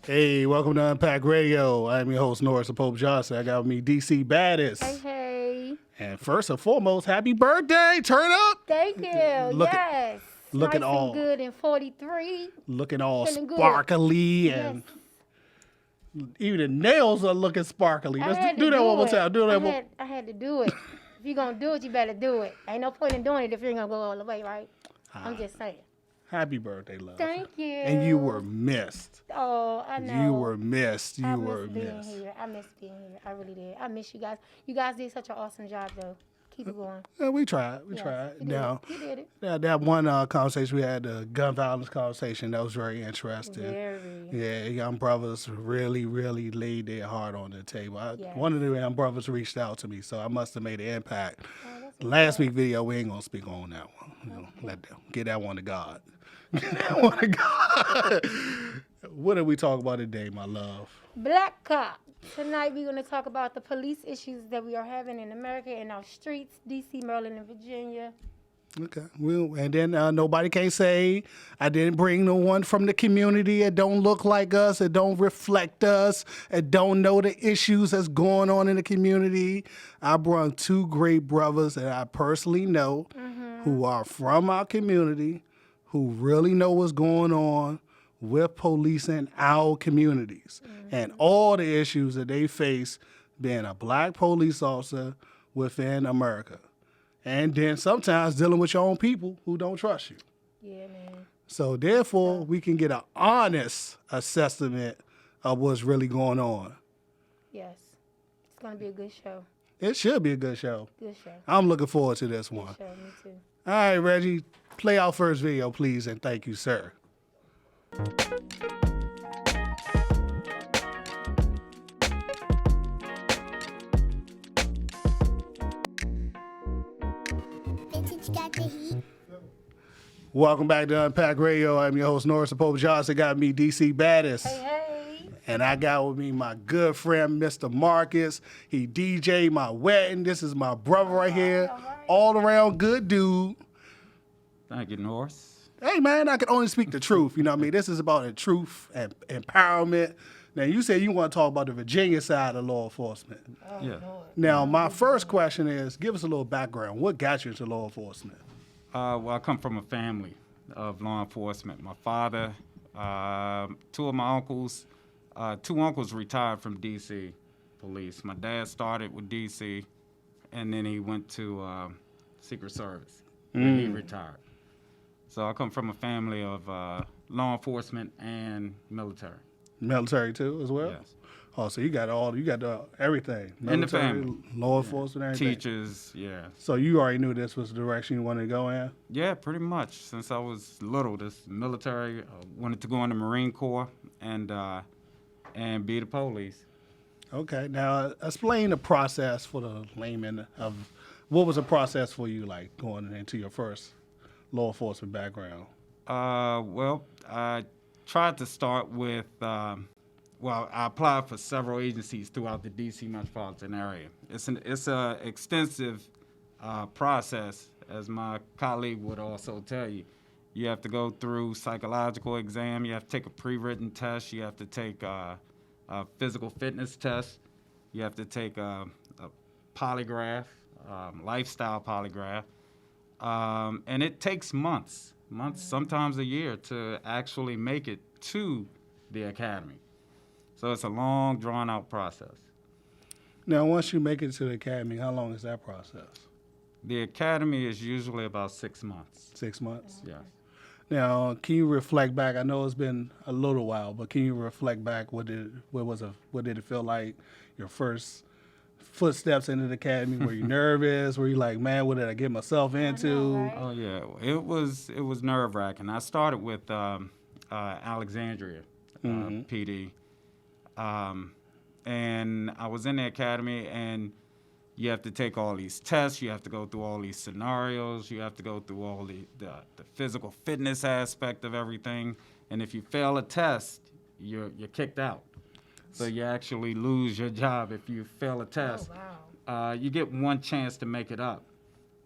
Hey, welcome to Unpacked Radio. I'm your host, Norris the Pope Johnson. I got with me DC Baddest. Hey. And first and foremost, happy birthday. Turn up. Thank you. Yes. Looking nice all and good in 43. Looking all Feeling good. sparkly and even the nails are looking sparkly. Let's do that one more time. I had to do it. If you're going to do it, you better do it. Ain't no point in doing it if you're going to go all the way, right? I'm just saying. Happy birthday, love. Thank you. And you were missed. Oh, I know. You were missed. I miss being here. I miss being here. I really did. I miss you guys. You guys did such an awesome job, though. Keep it going. Yeah, we tried. You did it. That one conversation we had, the gun violence conversation, that was very interesting. Very. Yeah, young brothers really, really laid their heart on the table. One of the young brothers reached out to me, so I must have made an impact. Last week's video, we ain't gonna speak on that one. Get that one to God. Get that one to God. What did we talk about today, my love? Black cop. Tonight we're going to talk about the police issues that we are having in America, in our streets, D.C., Maryland, and Virginia. Okay. Well, and then nobody can say I didn't bring no one from the community. It don't look like us. It don't reflect us. It don't know the issues that's going on in the community. I brought two great brothers that I personally know who are from our community, who really know what's going on with police in our communities and all the issues that they face being a black police officer within America. And then sometimes dealing with your own people who don't trust you. Yeah, man. So therefore, we can get an honest assessment of what's really going on. Yes. It's going to be a good show. It should be a good show. Good show. I'm looking forward to this one. Good show, me too. All right, Reggie, play our first video, please, and thank you, sir. Welcome back to Unpacked Radio. I'm your host, Norris the Pope Johnson. Got me, DC Baddest. Hey. And I got with me my good friend, Mr. Marcus. He DJ'd my wedding. This is my brother right here. All around good dude. Thank you, Norris. Hey, man, I can only speak the truth. You know what I mean? This is about the truth and empowerment. Now, you said you want to talk about the Virginia side of law enforcement. Yeah. Now, my first question is, give us a little background. What got you into law enforcement? Well, I come from a family of law enforcement. My father, two of my uncles, two uncles retired from D.C. police. My dad started with D.C., and then he went to Secret Service when he retired. So I come from a family of law enforcement and military. Military too, as well? Yes. Oh, so you got everything. Military, In the family. Law enforcement, everything. Teachers, yeah. So you already knew this was the direction you wanted to go in? Yeah, pretty much. Since I was little, this military, wanted to go in the Marine Corps and be the police. Okay. Now, explain the process for the layman of what was the process for you like going into your first law enforcement background? Well, I tried to start with, I applied for several agencies throughout the D.C. metropolitan area. It's an extensive process, as my colleague would also tell you. You have to go through psychological exam. You have to take a pre-written test. You have to take a physical fitness test. You have to take a polygraph, lifestyle polygraph. And it takes months, sometimes a year, to actually make it to the academy. So it's a long, drawn-out process. Now, once you make it to the academy, how long is that process? The academy is usually about 6 months. 6 months? Yes. Now, can you reflect back? I know it's been a little while, but can you reflect back? What did it feel like? Your first footsteps into the academy? Were you nervous? Were you like, man, what did I get myself into? Right? Oh yeah, it was nerve-wracking. I started with Alexandria PD, and I was in the academy, and you have to take all these tests. You have to go through all these scenarios. You have to go through all the physical fitness aspect of everything. And if you fail a test, you're kicked out. So you actually lose your job if you fail a test. Oh, wow. You get one chance to make it up.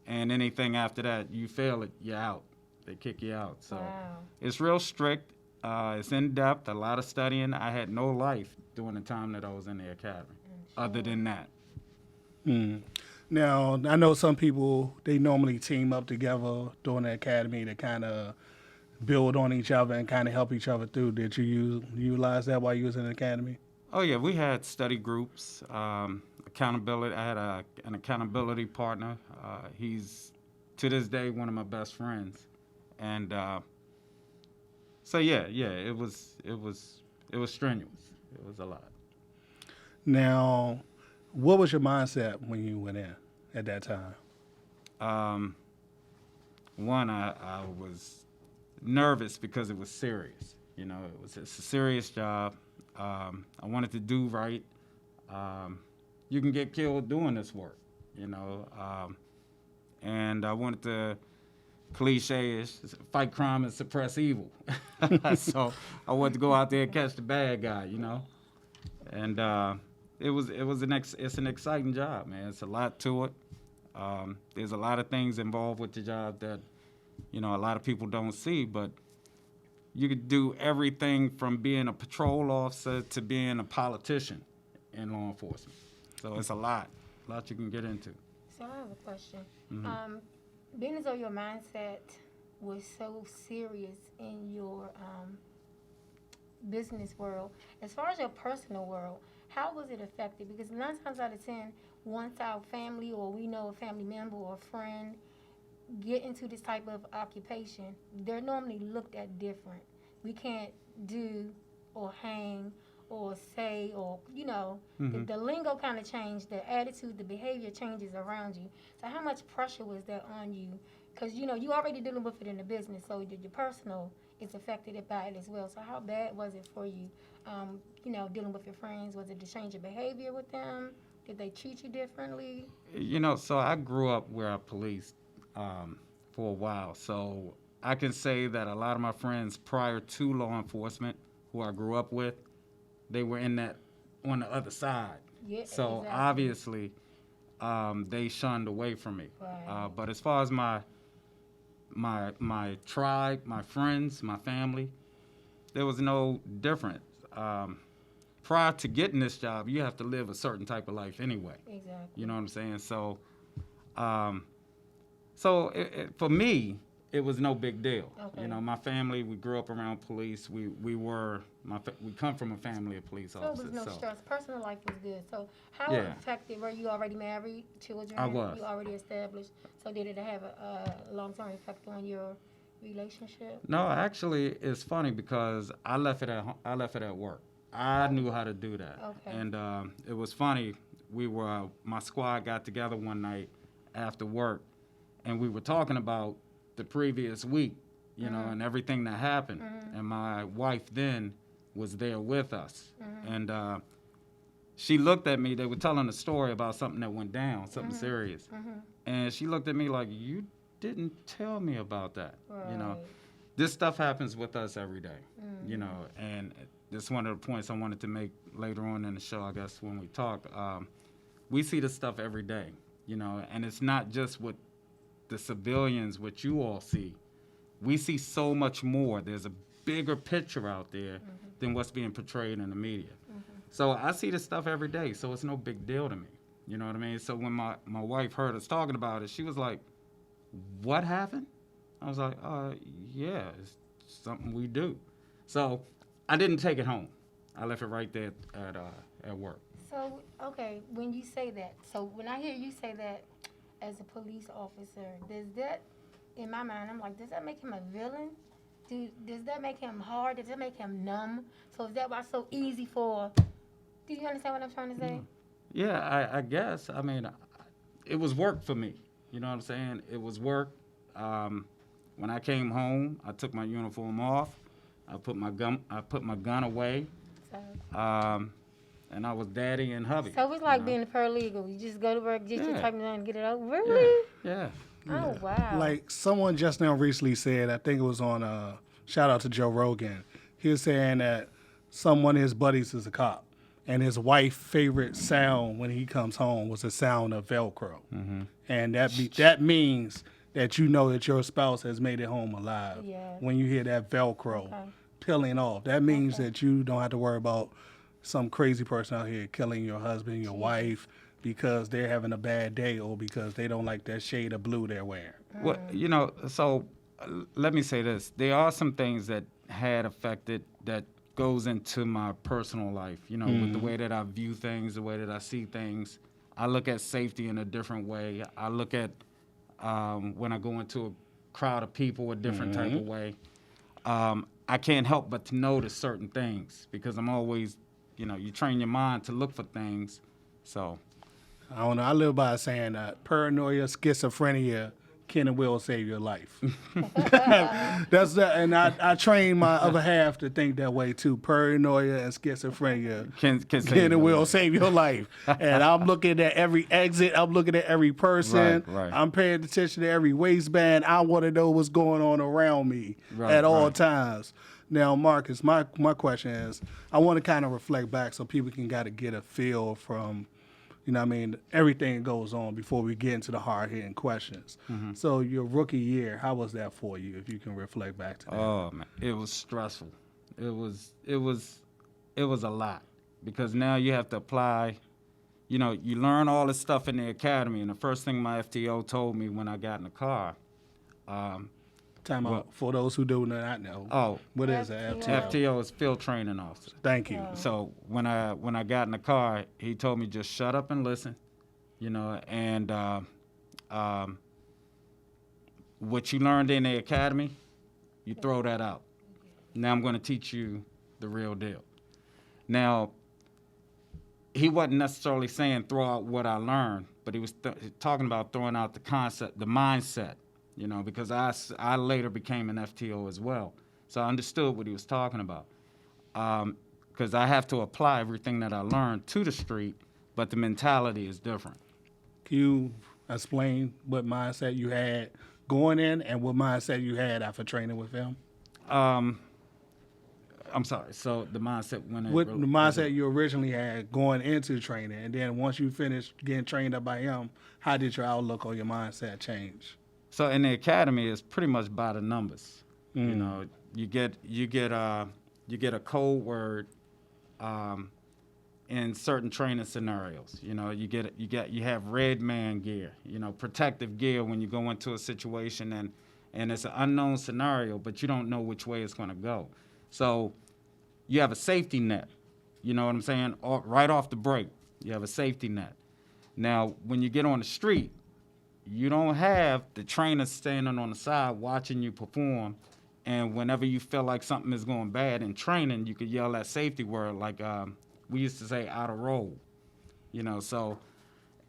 And anything after that, you fail it, you're out. They kick you out. So Wow. it's real strict. It's in depth, a lot of studying. I had no life during the time that I was in the academy, other than that. Now, I know some people, they normally team up together during the academy to kind of build on each other and kind of help each other through. Did you utilize that while you was in the academy? Oh yeah, we had study groups, accountability. I had an accountability partner. He's to this day one of my best friends, and so yeah, it was strenuous. It was a lot. Now, what was your mindset when you went in at that time? One, I was nervous because it was serious. You know, it's a serious job. I wanted to do right. You can get killed doing this work, you know. And I wanted to, cliche is fight crime and suppress evil. So I wanted to go out there and catch the bad guy, you know. And it's an exciting job, man. It's a lot to it. There's a lot of things involved with the job that, you know, a lot of people don't see, but you could do everything from being a patrol officer to being a politician in law enforcement. So it's a lot you can get into. So I have a question. Being as though your mindset was so serious in your business world, as far as your personal world, how was it affected? Because 9 times out of 10, once our family or we know a family member or a friend get into this type of occupation, they're normally looked at different. We can't do or hang or say or, you know, the lingo kind of changed, the attitude, the behavior changes around you. So how much pressure was that on you? Because, you know, you already dealing with it in the business, so your personal is affected by it as well. So how bad was it for you, you know, dealing with your friends? Was it the change of behavior with them? Did they treat you differently? You know, so I grew up where I policed for a while. So I can say that a lot of my friends prior to law enforcement who I grew up with, they were on the other side. Yeah, so exactly. obviously they shunned away from me. Right. But as far as my tribe, my friends, my family, there was no difference. Prior to getting this job, you have to live a certain type of life anyway. Exactly. You know what I'm saying? So, for me, it was no big deal. Okay. You know, my family, we grew up around police. We come from a family of police So officers. it was no stress. Personal life was good. So how Yeah. affected, were you already married, children? I was. You already established. So did it have a long-term effect on your relationship? No, actually, it's funny because I left it at work. I knew how to do that. Okay. And it was funny. My squad got together one night after work, and we were talking about the previous week, you know, and everything that happened. And my wife then was there with us. And she looked at me. They were telling a story about something that went down, something serious. And she looked at me like, you didn't tell me about that. Right. You know, this stuff happens with us every day, you know, and this is one of the points I wanted to make later on in the show, I guess, when we talk. We see this stuff every day, you know, and it's not just with the civilians, what you all see. We see so much more. There's a bigger picture out there than what's being portrayed in the media. So I see this stuff every day, so it's no big deal to me. You know what I mean? So when my wife heard us talking about it, she was like, what happened? I was like, yeah, it's something we do. So I didn't take it home. I left it right there at work. So, okay, when you say that, so when I hear you say that as a police officer, does that, in my mind, I'm like, does that make him a villain? Does that make him hard? Does that make him numb? So is that why it's so easy for, do you understand what I'm trying to say? Yeah, I guess. I mean, it was work for me. You know what I'm saying? It was work. When I came home, I took my uniform off. I put my gun away. So, and I was daddy and hubby. so it's like you know? being a paralegal. You just go to work, get your Yeah. type of and get it over. Really? Yeah. Oh, wow. Like someone just now recently said, I think it was on shout out to Joe Rogan. He was saying that one of his buddies is a cop, and his wife's favorite sound when he comes home was the sound of Velcro, and that means that you know that your spouse has made it home alive Yeah. when you hear that Velcro. Okay. peeling off. That means that you don't have to worry about some crazy person out here killing your husband, your wife, because they're having a bad day or because they don't like that shade of blue they're wearing. Well, so let me say this. There are some things that had affected that goes into my personal life, with the way that I view things, the way that I see things. I look at safety in a different way. I look at when I go into a crowd of people a different type of way. I can't help but to notice certain things because I'm always, you train your mind to look for things. So I don't know. I live by saying that paranoia, schizophrenia can and will save your life. That's that, and I train my other half to think that way too. Paranoia and schizophrenia can and will save your life. And I'm looking at every exit. I'm looking at every person. Right. I'm paying attention to every waistband. I want to know what's going on around me at all times. Now, Marcus, my question is, I want to kind of reflect back so people can get a feel from, everything that goes on before we get into the hard-hitting questions. So your rookie year, how was that for you, if you can reflect back to that? Oh, man, it was stressful. It was a lot because now you have to apply. You learn all this stuff in the academy, and the first thing my FTO told me when I got in the car. Time out. For those who do not know, what is an FTO? FTO is field training officer. Thank you. So when I got in the car, he told me just shut up and listen, and what you learned in the academy, you throw that out. Now I'm going to teach you the real deal. Now, he wasn't necessarily saying throw out what I learned, but he was talking about throwing out the concept, the mindset. Because I later became an FTO as well. So I understood what he was talking about. Because I have to apply everything that I learned to the street, but the mentality is different. Can you explain what mindset you had going in and what mindset you had after training with him? I'm sorry. So the mindset the mindset you originally had going into training, and then once you finished getting trained up by him, how did your outlook or your mindset change? So in the academy, it's pretty much by the numbers. You get a code word in certain training scenarios. You have red man gear, protective gear when you go into a situation and it's an unknown scenario, but you don't know which way it's going to go. So you have a safety net. You know what I'm saying? Right off the break, you have a safety net. Now, when you get on the street, you don't have the trainer standing on the side watching you perform, and whenever you feel like something is going bad in training, you could yell that safety word like we used to say out of roll, so,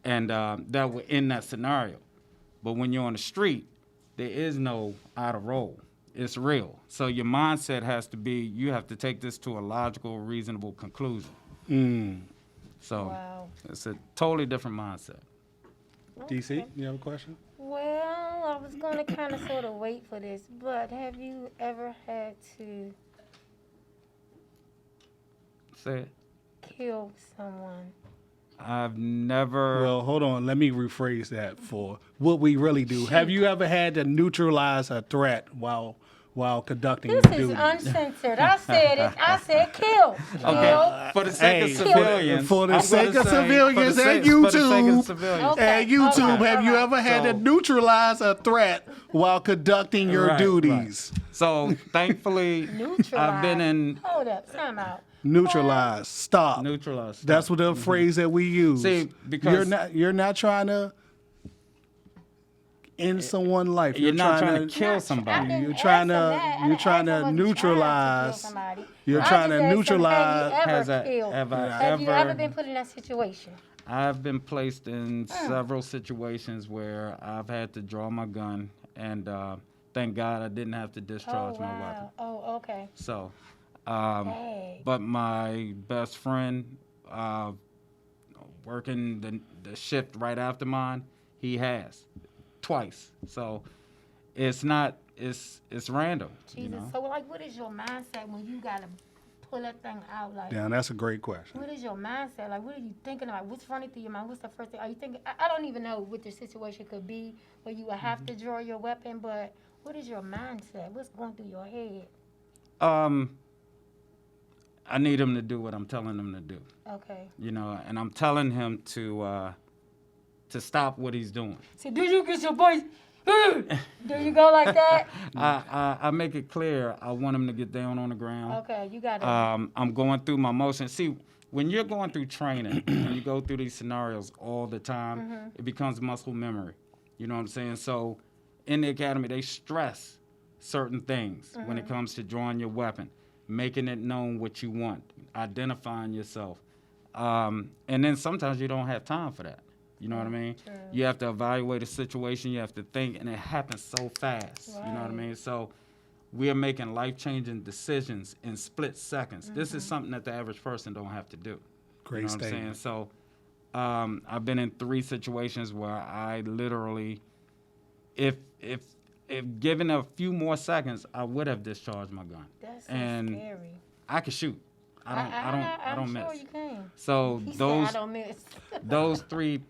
and that would end that scenario. But when you're on the street, there is no out of roll. It's real. So your mindset has to be, you have to take this to a logical, reasonable conclusion. So It's a totally different mindset. Okay. DC, you have a question? Well, I was going to kind of sort of wait for this, but have you ever had to Say it. kill someone? I've never. Well, hold on. Let me rephrase that for what we really do. Have you ever had to neutralize a threat while conducting your This is duties? uncensored. I said it. I said kill. Okay, for the sake of civilians. For the I'm sake gonna of say, civilians for the and sake- for the sake of YouTube, civilians. Okay. and YouTube, Okay. have you ever had to So- neutralize a threat while conducting your Right, duties? So thankfully, Neutralize. I've been in Hold up. Time out. Neutralize. Stop. neutralized. That's what the phrase that we use. See, because you're not trying to end someone's life. You're not trying to kill somebody. I didn't You're trying ask him to- that. I you're didn't trying ask to him was he neutralize- trying to kill somebody. you're I trying just to asked him, neutralize- Have Has you I- ever killed? have you I ever ever- been put in that situation? I've been placed in several situations where I've had to draw my gun, and thank God I didn't have to discharge my weapon. Oh, okay. So, Hey. but my best friend, working the shift right after mine, he has twice. So, it's not. It's random. Jesus. So, like, what is your mindset when you gotta pull that thing out? Like, Yeah, that's a great question. what is your mindset? Like, what are you thinking about? What's running through your mind? What's the first thing? Are you thinking? I don't even know what the situation could be where you would have to draw your weapon, but what is your mindset? What's going through your head? I need him to do what I'm telling him to do. Okay. You know, and I'm telling him to stop what he's doing. So do you get your voice? Do you go like that? I make it clear I want him to get down on the ground. Okay, you got it. I'm going through my motions. See, when you're going through training and you go through these scenarios all the time, it becomes muscle memory. You know what I'm saying? So in the academy, they stress certain things when it comes to drawing your weapon, making it known what you want, identifying yourself. And then sometimes you don't have time for that. You know what I mean? True. You have to evaluate a situation, you have to think, and it happens so fast. You know what I mean? So we are making life-changing decisions in split seconds. This is something that the average person don't have to do. Great You know what I'm statement. saying? So I've been in 3 situations where I literally, if given a few more seconds, I would have discharged my gun. That's so and scary. I can shoot. I don't miss. I'm sure you can. So He said, those I don't miss. those 3,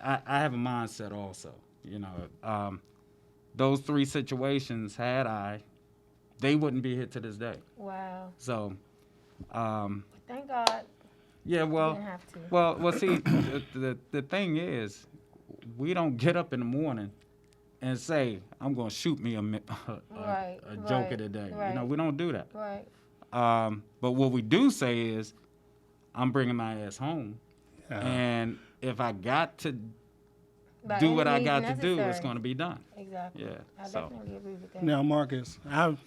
I have a mindset also. You know, those 3 situations they wouldn't be here to this day. Wow. So, Thank God. yeah. You Well, didn't have to. well. See, the thing is, we don't get up in the morning and say, I'm going to shoot me a joker today. Right. You know, we don't do that. Right. But what we do say is, I'm bringing my ass home. And if I got to By do any what I means got to do, it's necessary. going to be done. Exactly. Yeah. I So, definitely agree with that. Now, Marcus,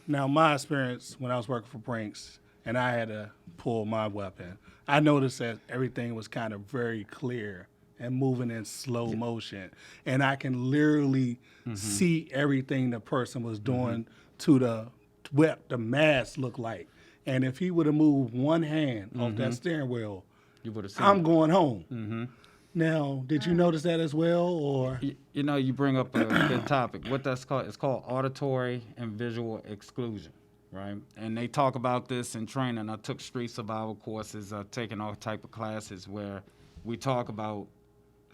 my experience when I was working for Brinks and I had to pull my weapon, I noticed that everything was kind of very clear and moving in slow motion. And I can literally see everything the person was doing to what the mask looked like. And if he would have moved one hand off that steering wheel, you would have seen I'm it. going home. Now, did you notice that as well, or? You know, you bring up a good topic. What that's called, it's called auditory and visual exclusion, right? And they talk about this in training. I took street survival courses. I've taken all type of classes where we talk about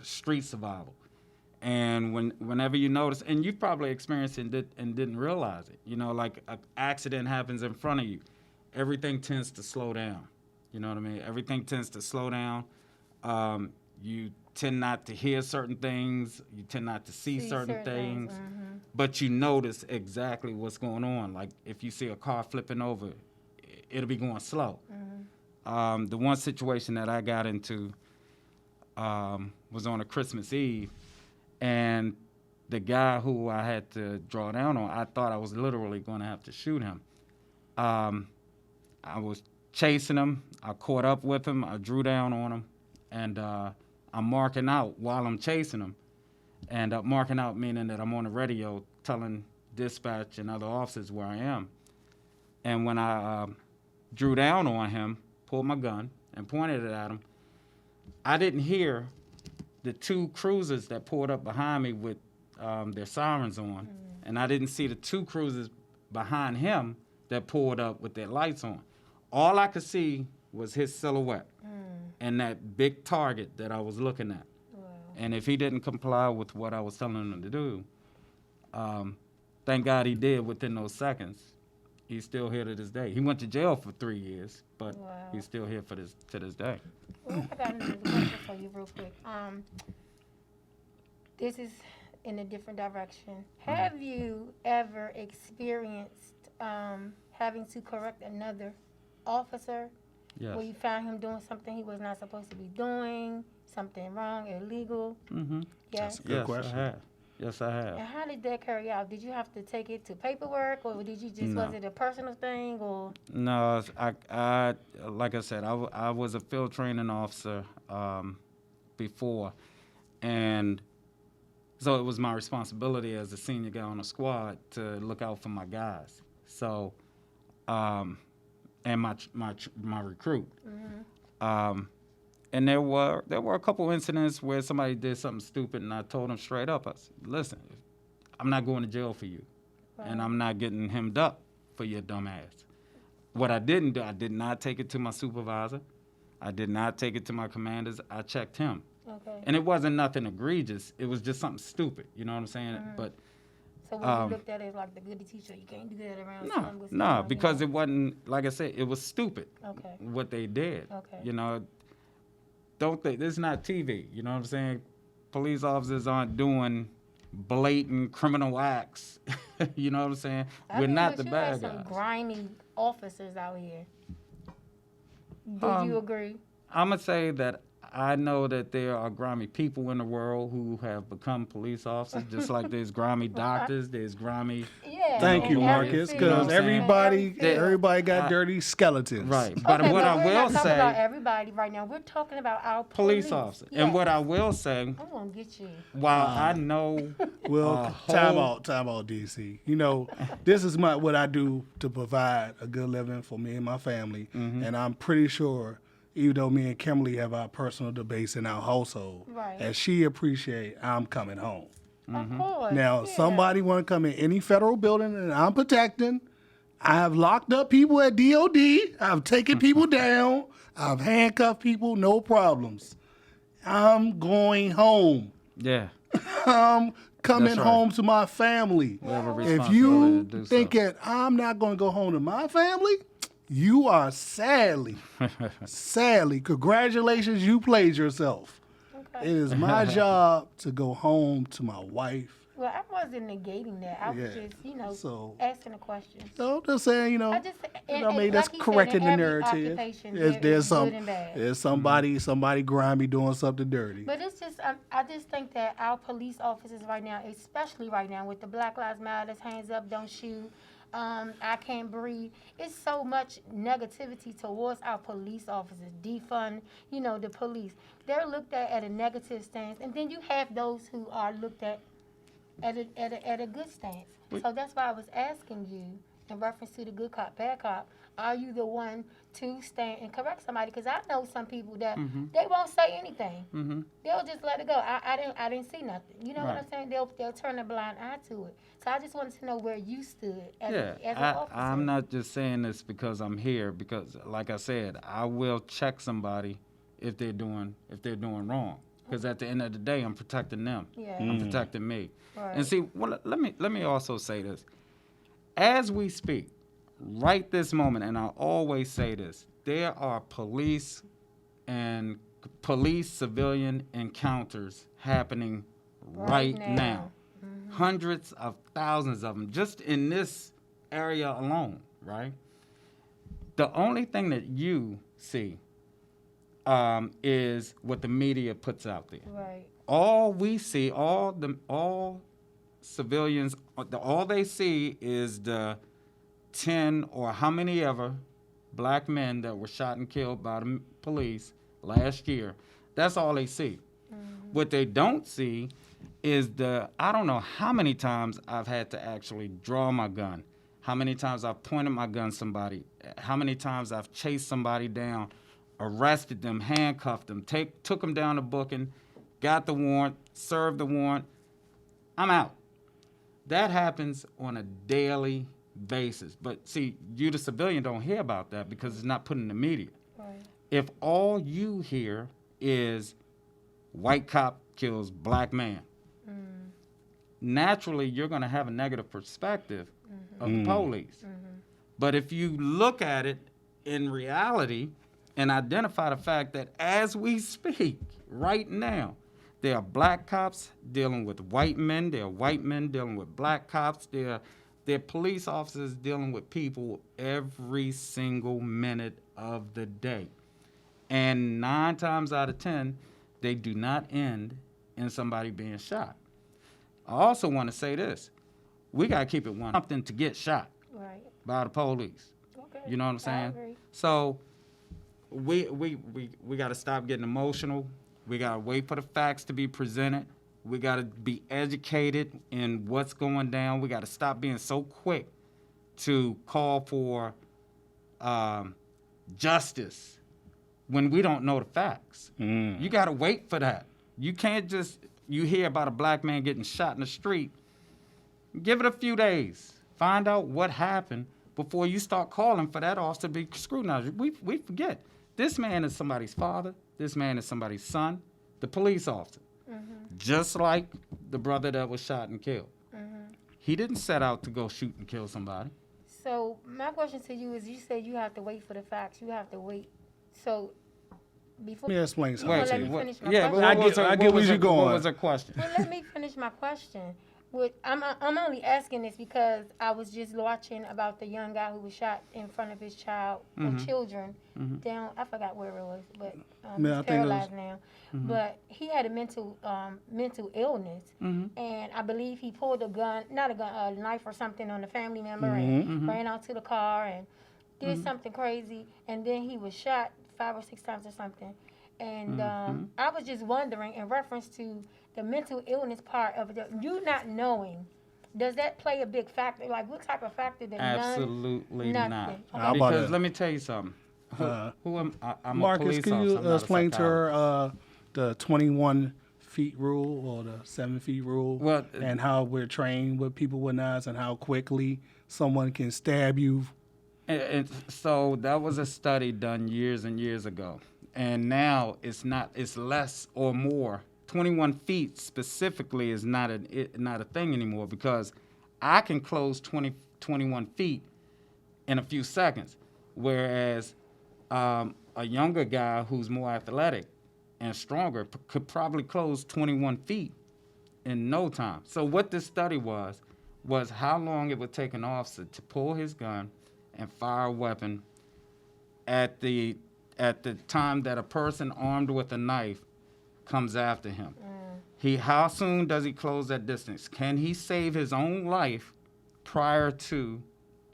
street survival. And whenever you notice, and you've probably experienced it and didn't realize it, you know, like an accident happens in front of you, everything tends to slow down. You know what I mean? Everything tends to slow down. You tend not to hear certain things. You tend not to see certain things. But you notice exactly what's going on. Like if you see a car flipping over, it'll be going slow. The one situation that I got into was on a Christmas Eve, and the guy who I had to draw down on, I thought I was literally going to have to shoot him. I was chasing him. I caught up with him. I drew down on him, and I'm marking out while I'm chasing him. And marking out meaning that I'm on the radio telling dispatch and other officers where I am. And when I drew down on him, pulled my gun, and pointed it at him, I didn't hear the 2 cruisers that pulled up behind me with their sirens on. And I didn't see the 2 cruisers behind him that pulled up with their lights on. All I could see was his silhouette and that big target that I was looking at. Wow. And if he didn't comply with what I was telling him to do, thank God he did within those seconds. He's still here to this day. He went to jail for 3 years, but he's still here to this day. Well, I got another question for you real quick. This is in a different direction. Have you ever experienced having to correct another officer Yes. where you found him doing something he was not supposed to be doing, something wrong, illegal? Mm-hmm. Yes. Good question. Yes, I have. And how did that carry out? Did you have to take it to paperwork, or did you just No. was it a personal thing, or? No, I like I said, I was a field training officer before, and so it was my responsibility as a senior guy on the squad to look out for my guys. So, and my recruit. And there were a couple incidents where somebody did something stupid, and I told them straight up, I said, listen, I'm not going to jail for you, and I'm not getting hemmed up for your dumb ass. What I didn't do, I did not take it to my supervisor. I did not take it to my commanders. I checked him. Okay. And it wasn't nothing egregious. It was just something stupid. You know what I'm saying? But So when you looked at it as like the goody teacher, you can't do that around someone with No, someone, because it wasn't, like I said, it was stupid Okay. what they did. Okay. You know, don't think, this is not TV, you know what I'm saying? Police officers aren't doing blatant criminal acts, you know what I'm saying? We're not the bad Some guys. grimy officers out here. Do you agree? I'm going to say that I know that there are grimy people in the world who have become police officers, just like there's grimy doctors, there's grimy... Yeah. Thank you, in every Marcus, field. because You know what I'm saying? everybody got dirty skeletons. Right. But Okay, what I we're will not talking about say, everybody right now. We're talking about our police officers. Yes. And what I will say, I'm gonna get you. while I know... Well, time out, DC. You know, this is what I do to provide a good living for me and my family, and I'm pretty sure, even though me and Kimberly have our personal debates in our household, Right. as she appreciate, I'm coming home. Of course. Now, yeah. somebody want to come in any federal building, and I'm protecting. I have locked up people at DOD. I've taken people down. I've handcuffed people. No problems. I'm going home. Yeah. I'm coming That's right. home to my family. We have a If responsibility you to do think so. that I'm not going to go home to my family, you are sadly, congratulations, you played yourself. Okay. It is my job to go home to my wife. Well, I wasn't negating that. I was Yeah. just, So- asking a question. So I'm just saying, I just, that's like you said, correcting in the every narrative. occupation, There's there's some, good and bad. there's somebody grimy doing something dirty. But it's just, I just think that our police officers right now, especially right now with the Black Lives Matter, hands up, don't shoot, I can't breathe. It's so much negativity towards our police officers, defund, the police. They're looked at a negative stance, and then you have those who are looked at a good stance. So that's why I was asking you, in reference to the good cop, bad cop, are you the one to stand and correct somebody? Because I know some people that they won't say anything. They'll just let it go. I didn't see nothing. You know what I'm saying? They'll turn a blind eye to it. So I just wanted to know where you stood as an officer. I'm not just saying this because I'm here, because like I said, I will check somebody if they're doing wrong. Because at the end of the day, I'm protecting them. Yeah. I'm protecting me. Right. And see, let me also say this. As we speak, right this moment, and I always say this, there are police civilian encounters happening right now. Hundreds of thousands of them just in this area alone, right? The only thing that you see is what the media puts out there. Right. All we see, all civilians, all they see is the 10 or how many ever black men that were shot and killed by the police last year. That's all they see. What they don't see is I don't know how many times I've had to actually draw my gun, how many times I've pointed my gun at somebody, how many times I've chased somebody down, arrested them, handcuffed them, took them down to booking, got the warrant, served the warrant, I'm out. That happens on a daily basis. But see, you the civilian don't hear about that because it's not put in the media. Right. If all you hear is white cop kills black man, naturally you're going to have a negative perspective of the police. But if you look at it in reality and identify the fact that as we speak right now, there are black cops dealing with white men, there are white men dealing with black cops, there are police officers dealing with people every single minute of the day. And 9 times out of 10, they do not end in somebody being shot. I also want to say this. We got to keep it one. Something to get shot Right. by the police. Okay. You know what I'm I saying? agree. So we got to stop getting emotional. We got to wait for the facts to be presented. We got to be educated in what's going down. We got to stop being so quick to call for justice when we don't know the facts. You got to wait for that. You can't you hear about a black man getting shot in the street. Give it a few days. Find out what happened before you start calling for that officer to be scrutinized. We forget. This man is somebody's father. This man is somebody's son, the police officer. Just like the brother that was shot and killed. He didn't set out to go shoot and kill somebody. So my question to you is, you said you have to wait for the facts. You have to wait. So before Let me explain something. Wait, to let you. me finish my Yeah, but question. I get where you're going. What was her question? Well, let me finish my question. I'm only asking this because I was just watching about the young guy who was shot in front of his child and children down. I forgot where it was, but Yeah, I he's think it was- paralyzed now. But he had a mental illness, and I believe he pulled a gun, not a gun, a knife or something on a family member, and ran out to the car and did something crazy, and then he was shot 5 or 6 times or something. And I was just wondering, in reference to the mental illness part of it, you not knowing, does that play a big factor? Like, what type of factor did Absolutely Nothing. not. Okay. How about Because it? let me tell you something. Who am I? I'm a Marcus, police can officer. you I'm not a explain to psychologist. her the 21 feet rule or the 7 feet rule, Well, and how we're trained with people with knives and how quickly someone can stab you? And so that was a study done years and years ago. And now it's not, it's less or more. 21 feet specifically is not a thing anymore, because I can close 21 feet in a few seconds, whereas a younger guy who's more athletic and stronger could probably close 21 feet in no time. So what this study was how long it would take an officer to pull his gun and fire a weapon at the time that a person armed with a knife comes after him. How soon does he close that distance? Can he save his own life prior to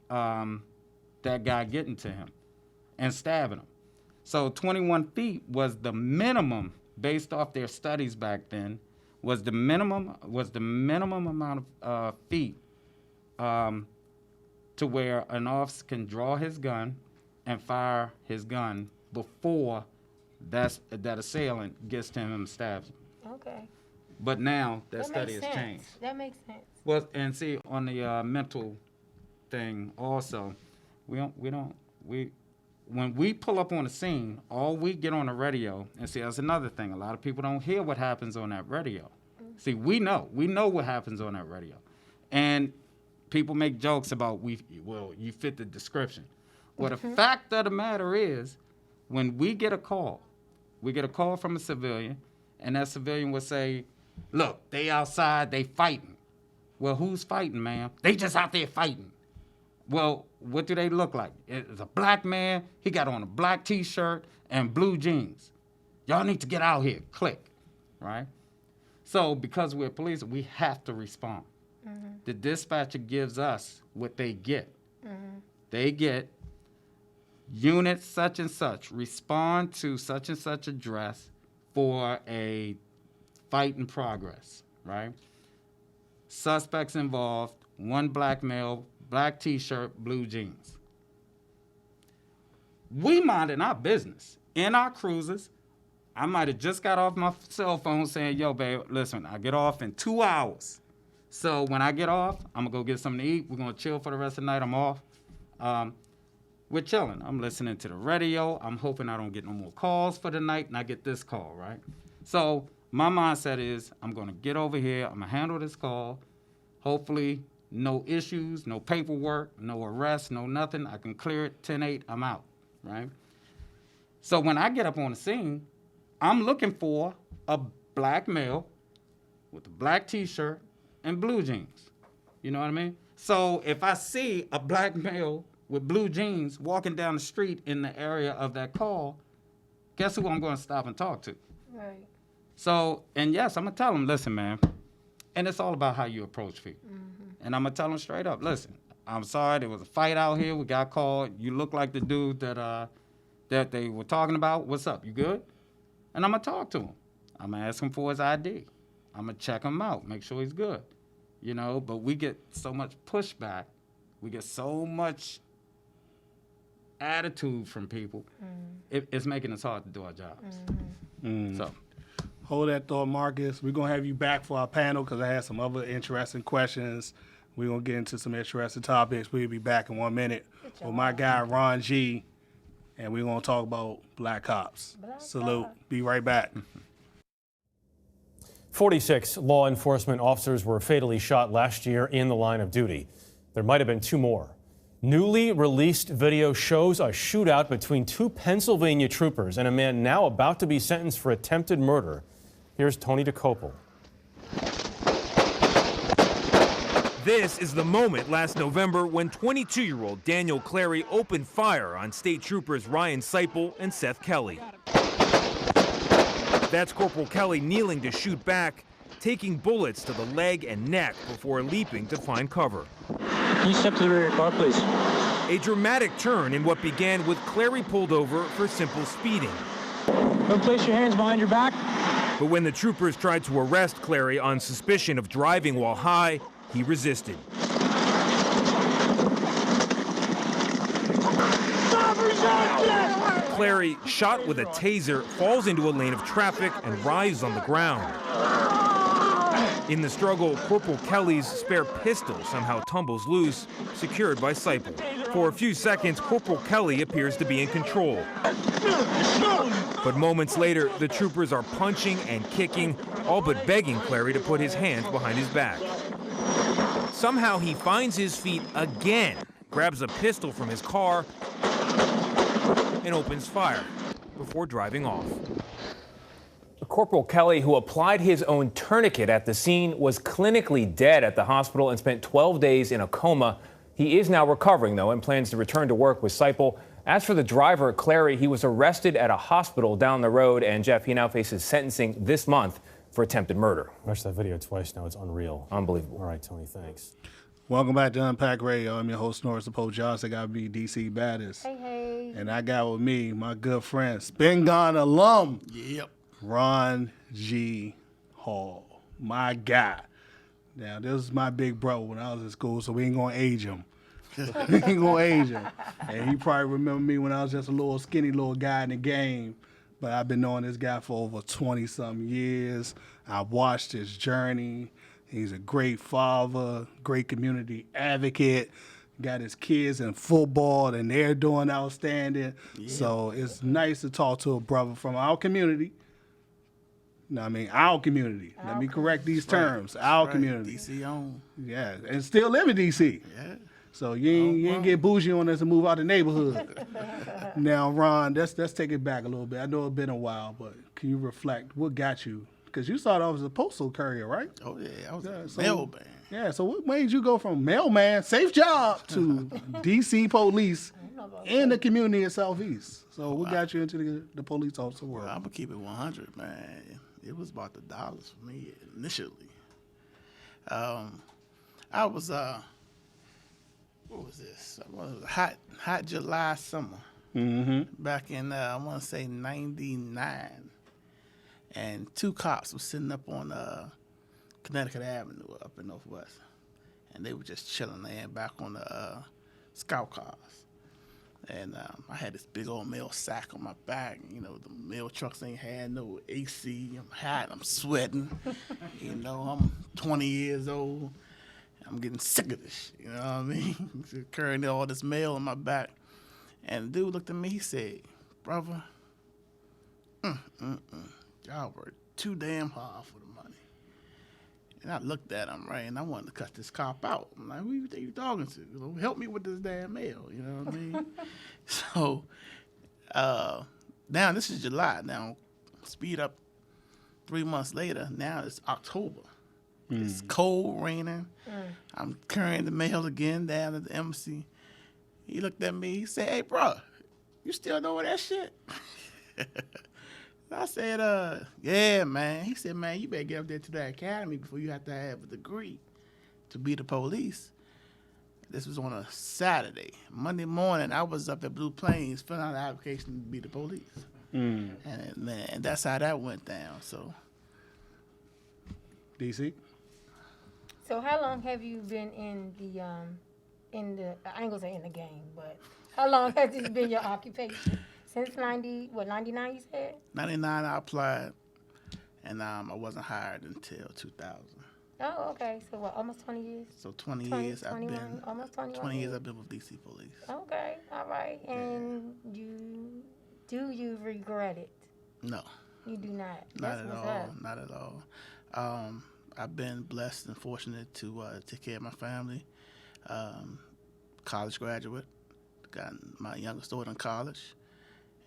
that guy getting to him and stabbing him? So 21 feet was the minimum, based off their studies back then, was the minimum amount of feet to where an officer can draw his gun and fire his gun before that assailant gets to him and stabs him. Okay. But now that study makes has sense. changed. That makes sense. Well, and see, on the mental thing also, when we pull up on the scene, all we get on the radio, and see, that's another thing. A lot of people don't hear what happens on that radio. See, we know what happens on that radio. And people make jokes about, you fit the description. Well, the fact of the matter is, when we get a call from a civilian, and that civilian will say, look, they outside, they fighting. Well, who's fighting, ma'am? They just out there fighting. Well, what do they look like? It's a black man. He got on a black T-shirt and blue jeans. Y'all need to get out here. Click. Right? So because we're police, we have to respond. The dispatcher gives us what they get. They get unit such and such, respond to such and such address for a fight in progress, right? Suspects involved, one black male, black T-shirt, blue jeans. We minding our business in our cruisers. I might have just got off my cell phone saying, yo, babe, listen, I get off in 2 hours. So when I get off, I'm going to go get something to eat. We're going to chill for the rest of the night. I'm off. We're chilling. I'm listening to the radio. I'm hoping I don't get no more calls for the night, and I get this call, right? So my mindset is I'm going to get over here. I'm going to handle this call. Hopefully no issues, no paperwork, no arrest, no nothing. I can clear it, 10-8, I'm out, right? So when I get up on the scene, I'm looking for a black male with a black T-shirt and blue jeans. You know what I mean? So if I see a black male with blue jeans walking down the street in the area of that call, guess who I'm going to stop and talk to? Right. So, and yes, I'm going to tell him, listen, man, and it's all about how you approach people. And I'm going to tell him straight up, listen, I'm sorry, there was a fight out here. We got called. You look like the dude that they were talking about. What's up? You good? And I'm going to talk to him. I'm going to ask him for his ID. I'm going to check him out, make sure he's good. You know, but we get so much pushback. We get so much attitude from people. It's making us hard to do our jobs. So, Hold that thought, Marcus. We're going to have you back for our panel because I had some other interesting questions. We're going to get into some interesting topics. We'll be back in 1 minute with my guy, Ron G., and we're going to talk about black cops. Salute. cops. Be right back. 46 law enforcement officers were fatally shot last year in the line of duty. There might have been 2 more. Newly released video shows a shootout between 2 Pennsylvania troopers and a man now about to be sentenced for attempted murder. Here's Tony DeCopel. This is the moment last November when 22-year-old Daniel Clary opened fire on state troopers Ryan Seipel and Seth Kelly. That's Corporal Kelly kneeling to shoot back, taking bullets to the leg and neck before leaping to find cover. Can you step to the rear of your car, please? A dramatic turn in what began with Clary pulled over for simple speeding. Don't place your hands behind your back. But when the troopers tried to arrest Clary on suspicion of driving while high, he resisted. Clary, shot with a taser, falls into a lane of traffic and writhes on the ground. In the struggle, Corporal Kelly's spare pistol somehow tumbles loose, secured by Seipel. For a few seconds, Corporal Kelly appears to be in control. But moments later, the troopers are punching and kicking, all but begging Clary to put his hands behind his back. Somehow he finds his feet again, grabs a pistol from his car, and opens fire before driving off. Corporal Kelly, who applied his own tourniquet at the scene, was clinically dead at the hospital and spent 12 days in a coma. He is now recovering, though, and plans to return to work with Seipel. As for the driver, Clary, he was arrested at a hospital down the road, and Jeff, he now faces sentencing this month for attempted murder. Watched that video twice now. It's unreal. Unbelievable. All right, Tony, thanks. Welcome back to Unpacked Radio. I'm your host, Norris Poe Johnson. I got to be DC baddest. Hey. And I got with me my good friend, Spin Gone alum. Yep. Ron G. Hall, my guy. Now, this is my big bro when I was in school, so we ain't gonna age him. We ain't gonna age him. And he probably remember me when I was just a little skinny little guy in the game. But I've been knowing this guy for over 20-something years. I've watched his journey. He's a great father, great community advocate. Got his kids in football, and they're doing outstanding. Yeah. So it's nice to talk to a brother from our community. No, I mean, our community. Let me correct these terms. Our community. DC on. Yeah, and still live in DC. Yeah. So you ain't get bougie on us and move out the neighborhood. Now, Ron, let's take it back a little bit. I know it's been a while, but can you reflect? What got you? Because you started off as a postal courier, right? Oh, yeah. I was a mailman. Yeah, so what made you go from mailman, safe job, to DC police in the community of Southeast? So what got you into the police officer world? Well, I'm going to keep it 100, man. It was about the dollars for me initially. I was, what was this? It was a hot July summer. Mm-hmm. Back in, I want to say 99. And 2 cops were sitting up on Connecticut Avenue up in Northwest. And they were just chilling there back on the scout cars. And I had this big old mail sack on my back. You know, the mail trucks ain't had no AC. I'm hot. I'm sweating. You know, I'm 20 years old. I'm getting sick of this. You know what I mean? Carrying all this mail on my back. And the dude looked at me. He said, "Brother, y'all work too damn hard for the money." And I looked at him, right, and I wanted to cut this cop out. I'm like, "Who you think you talking to? You know, help me with this damn mail." You know what I mean? So, now this is July. Now, speed up 3 months later. Now it's October. It's cold, raining. I'm carrying the mail again down at the embassy. He looked at me. He said, "Hey, bro, you still doing that shit?" I said, "Yeah, man." He said, "Man, you better get up there to the academy before you have to have a degree to be the police." This was on a Saturday. Monday morning, I was up at Blue Plains filling out an application to be the police. And man, that's how that went down. So, DC? So how long have you been in the I ain't gonna say in the game, but how long has this been your occupation? Since 99 you said? 99 I applied, and I wasn't hired until 2000. Oh, okay. So what, almost 20 years? So 20 years I've 21, been, almost 21 20 years I've been with DC Police. Okay, all right. And do you regret it? No. You do not? Not That's at what's all. up. Not at all. I've been blessed and fortunate to take care of my family. College graduate, got my youngest daughter in college,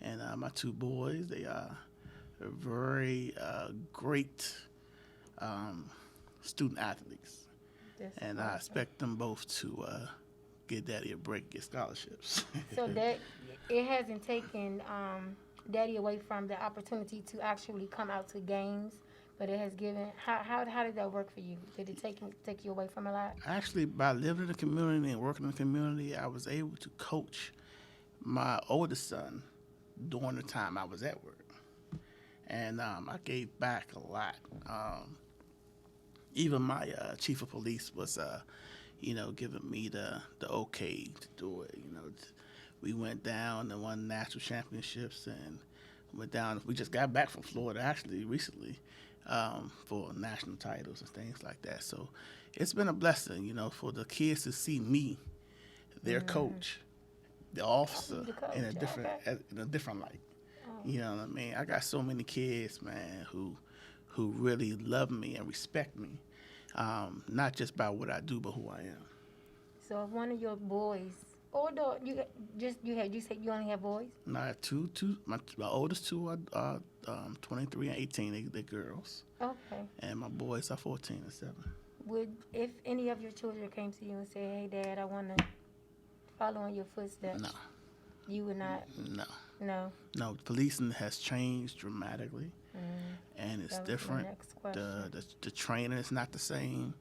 and my 2 boys. They are very great student athletes, and I expect them both to get Daddy a break, get scholarships. So that it hasn't taken Daddy away from the opportunity to actually come out to games, but it has given. How did that work for you? Did it take you away from a lot? Actually, by living in the community and working in the community, I was able to coach my oldest son during the time I was at work, and I gave back a lot. Even my chief of police was, giving me the okay to do it. We went down and won national championships, and went down. We just got back from Florida actually recently for national titles and things like that. So it's been a blessing, for the kids to see me, their coach, the officer, in a different light. You know what I mean? I got so many kids, man, who really love me and respect me, not just by what I do, but who I am. So if one of your boys, or you said you only have boys? No, I have two. My oldest 2 are 23 and 18. They're girls. Okay. And my boys are 14 and 7. If any of your children came to you and said, "Hey, Dad, I want to follow in your footsteps," No. You would not. No. No. Policing has changed dramatically, and it's different. The training is not the same.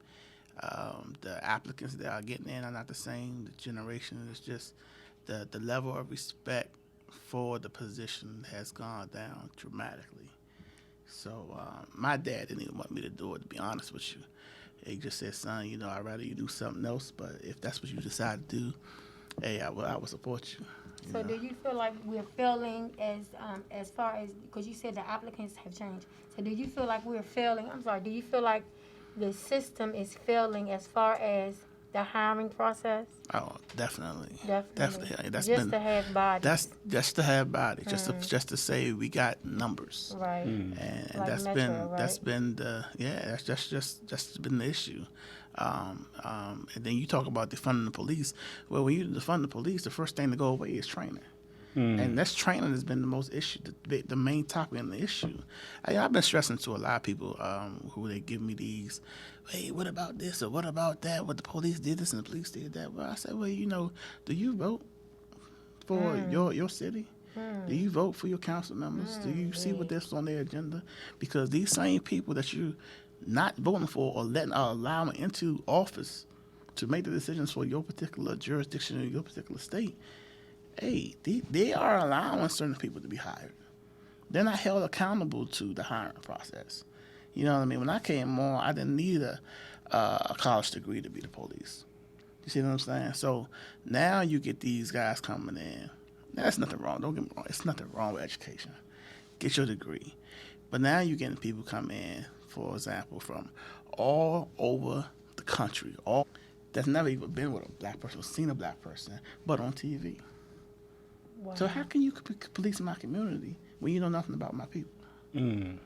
The applicants that are getting in are not the same. The generation is just the level of respect for the position has gone down dramatically. So my dad didn't even want me to do it, to be honest with you. He just said, "Son, I'd rather you do something else, but if that's what you decide to do, hey, I will support you." So do you feel like we're failing as far as, because you said the applicants have changed, so do you feel like we're failing, do you feel like the system is failing as far as the hiring process? Oh, definitely. That's just to have bodies. That's just to have bodies. Just to say we got numbers. Right. And like that's Metro, that's been that's been the issue. And then you talk about defunding the police. Well, when you defund the police, the first thing to go away is training. And that's training has been the most issue, the main topic and the issue. I've been stressing to a lot of people who they give me these, hey, what about this or what about that? What the police did this and the police did that. Well, I said, well, do you vote for your city? Do you vote for your council members? Do you see what this on their agenda? Because these same people that you not voting for or allowing into office to make the decisions for your particular jurisdiction or your particular state, hey, they are allowing certain people to be hired. They're not held accountable to the hiring process. You know what I mean? When I came on, I didn't need a college degree to be the police. You see what I'm saying? So now you get these guys coming in. Now, there's nothing wrong. Don't get me wrong. It's nothing wrong with education. Get your degree. But now you're getting people come in, for example, from all over the country, all that's never even been with a black person or seen a black person, but on TV. Wow. So how can you police my community when you know nothing about my people? You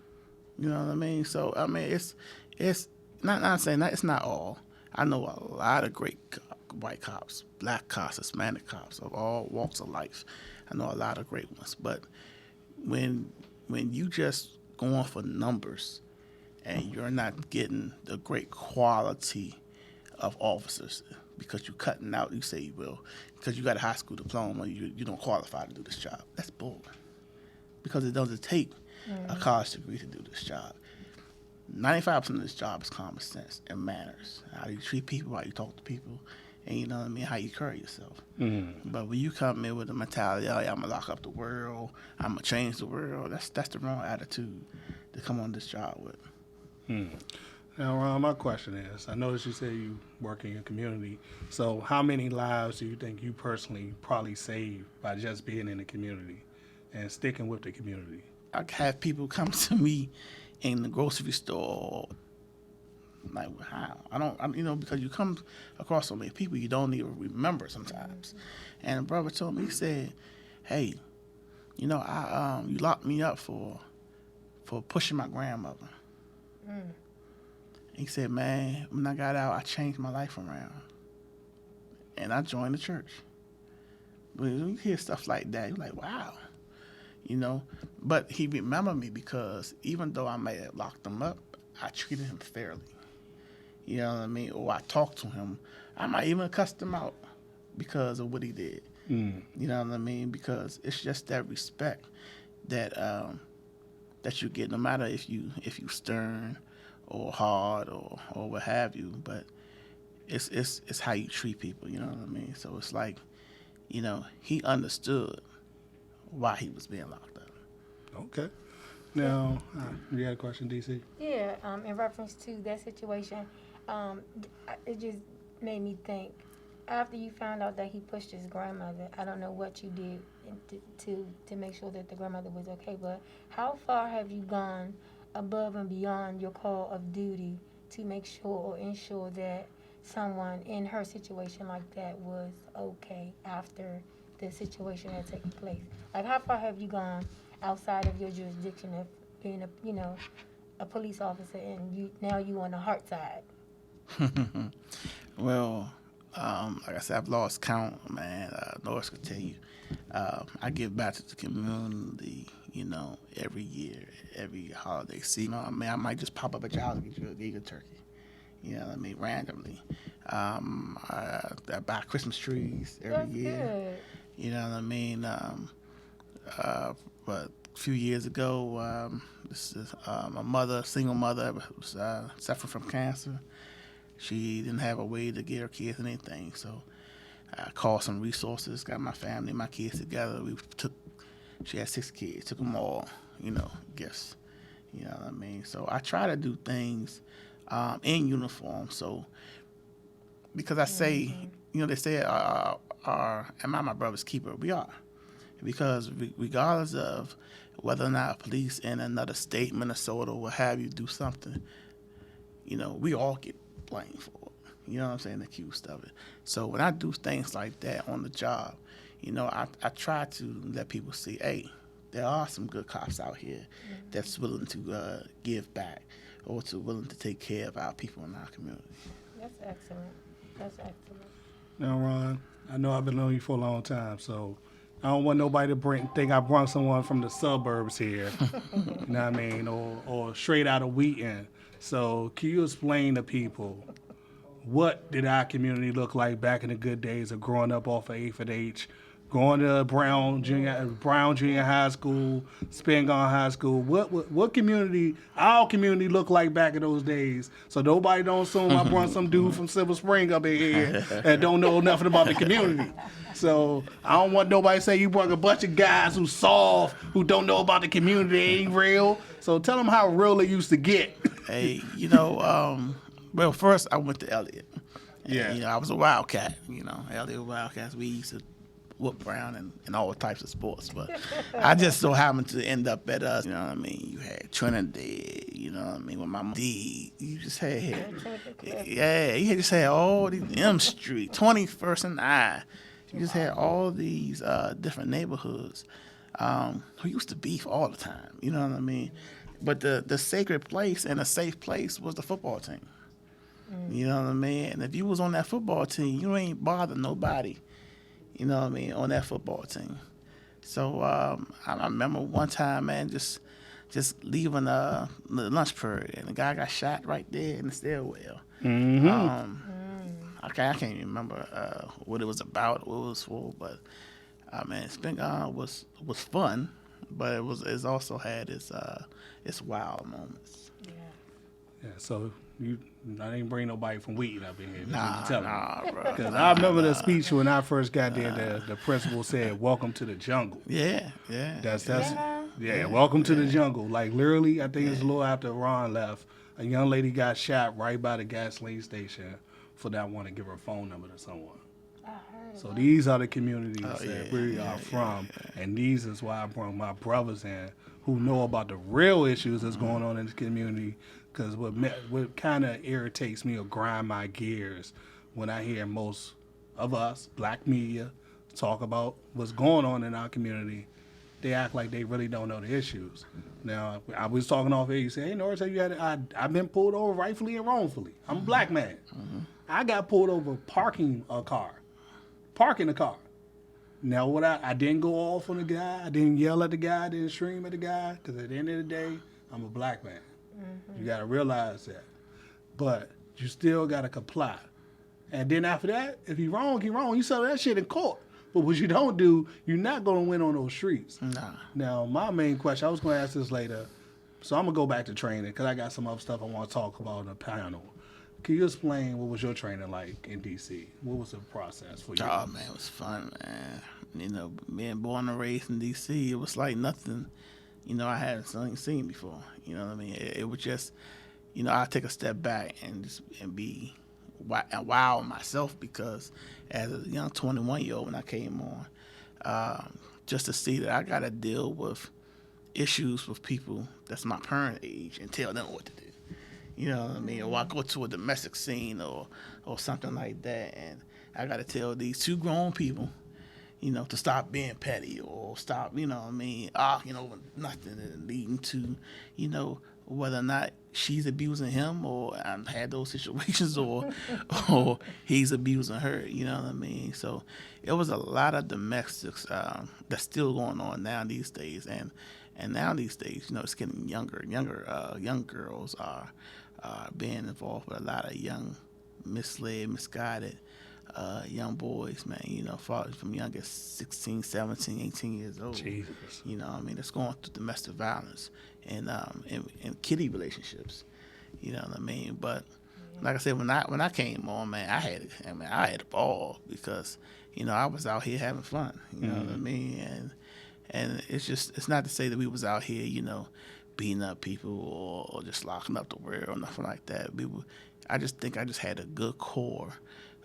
know what I mean? So I mean, it's not saying that it's not all. I know a lot of great white cops, black cops, Hispanic cops of all walks of life. I know a lot of great ones. But when you just going for numbers and you're not getting the great quality of officers, because you're cutting out, you say, well, because you got a high school diploma, you don't qualify to do this job. That's bull. Because it doesn't take a college degree to do this job. 95% of this job is common sense and manners. How you treat people, how you talk to people, and you know what I mean, how you carry yourself. But when you come in with the mentality, oh, yeah, I'm going to lock up the world, I'm going to change the world, that's the wrong attitude to come on this job with. Now, Ron, my question is, I noticed you say you work in your community, so how many lives do you think you personally probably saved by just being in the community and sticking with the community? I have people come to me in the grocery store, like, how? Because you come across so many people you don't even remember sometimes. And a brother told me, he said, hey, you locked me up for pushing my grandmother. He said, man, when I got out, I changed my life around. And I joined the church. When you hear stuff like that, you're like, wow. You know, but he remembered me because even though I may have locked him up, I treated him fairly. You know what I mean? Or I talked to him. I might even cuss him out because of what he did. You know what I mean? Because it's just that respect that that you get, no matter if you stern or hard or what have you. But it's how you treat people. You know what I mean? So it's like, you know, he understood why he was being locked up. Okay. Now, you had a question, DC? Yeah, in reference to that situation, it just made me think. After you found out that he pushed his grandmother, I don't know what you did to make sure that the grandmother was okay, but how far have you gone above and beyond your call of duty to make sure or ensure that someone in her situation like that was okay after the situation had taken place? Like, how far have you gone outside of your jurisdiction of being a police officer, and now you on the heart side? Well, like I said, I've lost count, man. Norris could tell you. I give back to the community, you know, every year, every holiday season. I mean, I might just pop up at your house and get you a turkey. You know what I mean? Randomly. I buy Christmas trees every year. Good. You know what I mean? But a few years ago, this is a mother, single mother, was suffering from cancer. She didn't have a way to get her kids anything, so I called some resources, got my family, my kids together. She had 6 kids, took them all, you know, gifts. You know what I mean? So I try to do things in uniform. So because I say, you know, they say, am I my brother's keeper? We are. Because regardless of whether or not police in another state, Minnesota, or what have you, do something, you know, we all get blamed for it. You know what I'm saying? Accused of it. So when I do things like that on the job, you know, I try to let people see, hey, there are some good cops out here that's willing to give back or willing to take care of our people in our community. That's excellent. That's excellent. Now, Ron, I know I've been knowing you for a long time, so I don't want nobody to think I brought someone from the suburbs here. You know what I mean? Or straight out of Wheaton. So can you explain to people, what did our community look like back in the good days of growing up off of 8th and H, going to Brown Junior High School, Spingarn High School? What community, our community, looked like back in those days? So nobody don't assume I brought some dude from Silver Spring up in here and don't know nothing about the community. So I don't want nobody to say you brought a bunch of guys who soft, who don't know about the community, they ain't real. So tell them how real it used to get. Hey, you know, well, first I went to Elliott. Yeah. And, you know, I was a Wildcat. You know, Elliott Wildcats, we used to whoop Brown and all types of sports. But I just so happened to end up at us. You know what I mean? You had Trinidad, you know what I mean, with my D. You just had, you just had all these, M Street, 21st and I. You just had all these different neighborhoods who used to beef all the time. You know what I mean? But the sacred place and a safe place was the football team. You know what I mean? And if you was on that football team, you ain't bother nobody. You know what I mean? On that football team. So I remember one time, man, just leaving the lunch period, and the guy got shot right there in the stairwell. I can't remember what it was about, what it was for, but man, Spingarn was fun, but it also had its wild moments. Yeah, so I didn't bring nobody from Wheaton up in here. Nah, bro. Because I remember the speech when I first got there. The principal said, "Welcome to the jungle." Yeah. That's welcome to the jungle. Like literally, I think it's a little after Ron left, a young lady got shot right by the gasoline station for not wanting to give her phone number to someone. So these are the communities that we are from, and these is why I brought my brothers in who know about the real issues that's going on in the community. Because what kind of irritates me or grind my gears when I hear most of us, black media, talk about what's going on in our community, they act like they really don't know the issues. Now, I was talking off air. You say, hey, Norris, I've been pulled over rightfully and wrongfully. I'm a black man. I got pulled over parking a car. Now, what I didn't go off on the guy. I didn't yell at the guy. I didn't scream at the guy. Because at the end of the day, I'm a black man. You got to realize that. But you still got to comply. And then after that, if he wrong, he wrong. You settle that shit in court. But what you don't do, you're not going to win on those streets. Nah. Now, my main question, I was going to ask this later, so I'm going to go back to training because I got some other stuff I want to talk about on the panel. Can you explain what was your training like in D.C.? What was the process for you? Oh, man, it was fun, man. You know, being born and raised in D.C., it was like nothing, you know, I hadn't seen before. You know what I mean? It was just, you know, I take a step back and be wow myself because as a young 21-year-old when I came on, just to see that I got to deal with issues with people that's my parent age and tell them what to do. You know what I mean? Or I go to a domestic scene or something like that, and I got to tell these two grown people, you know, to stop being petty or stop, you know what I mean, arguing over nothing and leading to, you know, whether or not she's abusing him or I've had those situations or he's abusing her, you know what I mean? So it was a lot of domestics that's still going on now these days. And now these days, you know, it's getting younger. Young girls are being involved with a lot of young, misled, misguided young boys, man, you know, from young as 16, 17, 18 years old. Jesus. You know what I mean? It's going through domestic violence and kiddie relationships. You know what I mean? But like I said, when I came on, man, I had a ball because, you know, I was out here having fun. You know what I mean? And it's not to say that we was out here, you know, beating up people or just locking up the world or nothing like that. I just think I just had a good core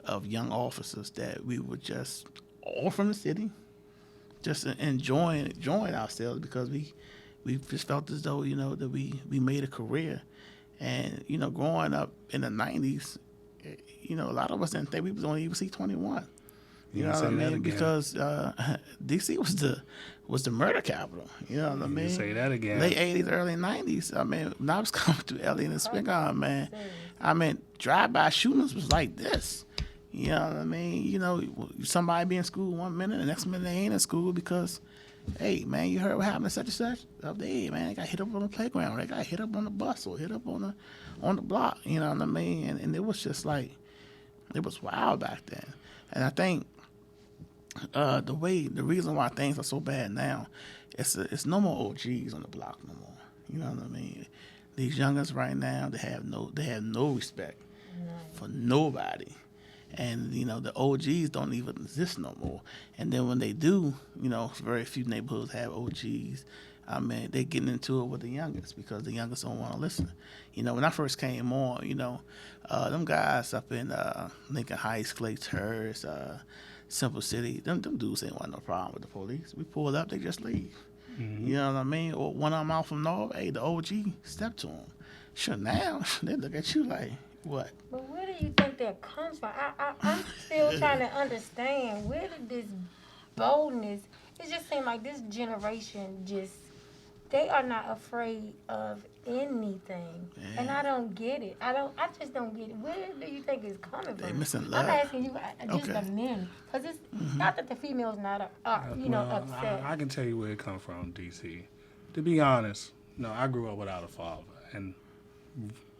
of young officers that we were just all from the city, just enjoying ourselves because we just felt as though, you know, that we made a career. And, you know, growing up in the 90s, you know, a lot of us didn't think we was on EBC 21. You know what I mean? Because D.C. was the murder capital. You know what I mean? Say that again. Late 80s, early 90s. I mean, when I was coming through Elliott and Spingarn, man, I mean, drive-by shootings was like this. You know what I mean? You know, somebody be in school 1 minute, the next minute they ain't in school because, hey, man, you heard what happened to such and such? Hey, man, they got hit up on the playground. They got hit up on the bus or hit up on the block. You know what I mean? And it was just like, it was wild back then. And I think the reason why things are so bad now, it's no more OGs on the block no more. You know what I mean? These youngins right now, they have no respect for nobody. And, you know, the OGs don't even exist no more. And then when they do, you know, very few neighborhoods have OGs. I mean, they're getting into it with the youngest because the youngest don't want to listen. You know, when I first came on, you know, them guys up in Lincoln Heights, Clay Terrace, Simple City, them dudes ain't want no problem with the police. We pull up, they just leave. Mm-hmm. You know what I mean? Or one of them out from North, hey, the OG stepped to them. Sure, now they look at you like, what? But where do you think that comes from? I'm still trying to understand where did this boldness? It just seems like this generation they are not afraid of anything, and I don't get it. I just don't get it. Where do you think it's coming from? They missing love. I'm asking you, just the men, because it's not that the females not upset. I can tell you where it comes from, DC. To be honest, no, I grew up without a father and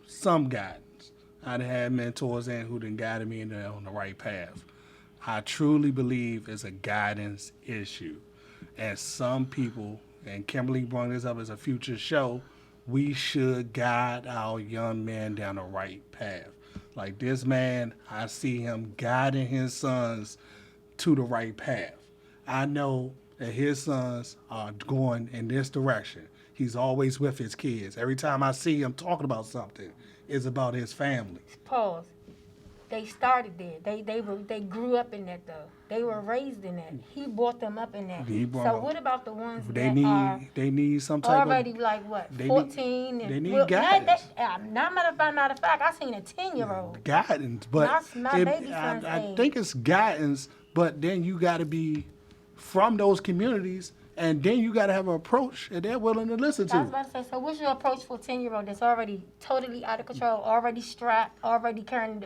some guidance. I'd had mentors who done guided me on the right path. I truly believe it's a guidance issue. And some people, and Kimberly brought this up as a future show, we should guide our young men down the right path. Like this man, I see him guiding his sons to the right path. I know that his sons are going in this direction. He's always with his kids. Every time I see him talking about something, it's about his family. Pause. They started there. They grew up in that though. They were raised in that. He brought them up in that. So what about the ones they need some type already of, like what 14? They need guidance. Matter of fact, I seen a 10-year-old. Guidance, but my baby son's I age. think it's guidance. But then you got to be from those communities And then you got to have an approach that they're willing to listen I was to. about to say, so what's your approach for a 10-year-old that's already totally out of control, already strapped, already carrying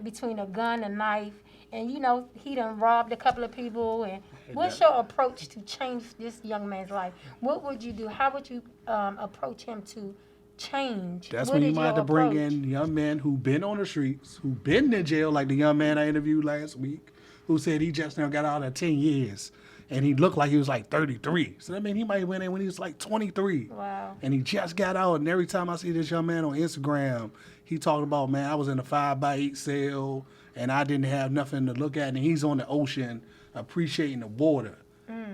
between a gun, a knife, and you know he done robbed a couple of people? And what's your approach to change this young man's life? What would you do? How would you approach him to change? That's What when you is might your have to bring approach? in young men who've been on the streets, who've been in jail, like the young man I interviewed last week, who said he just now got out of 10 years. And he looked like he was like 33. So that means he might have went in when he was like 23. Wow. And he just got out. And every time I see this young man on Instagram, he talking about, man, I was in a 5x8 cell and I didn't have nothing to look at. And he's on the ocean appreciating the water.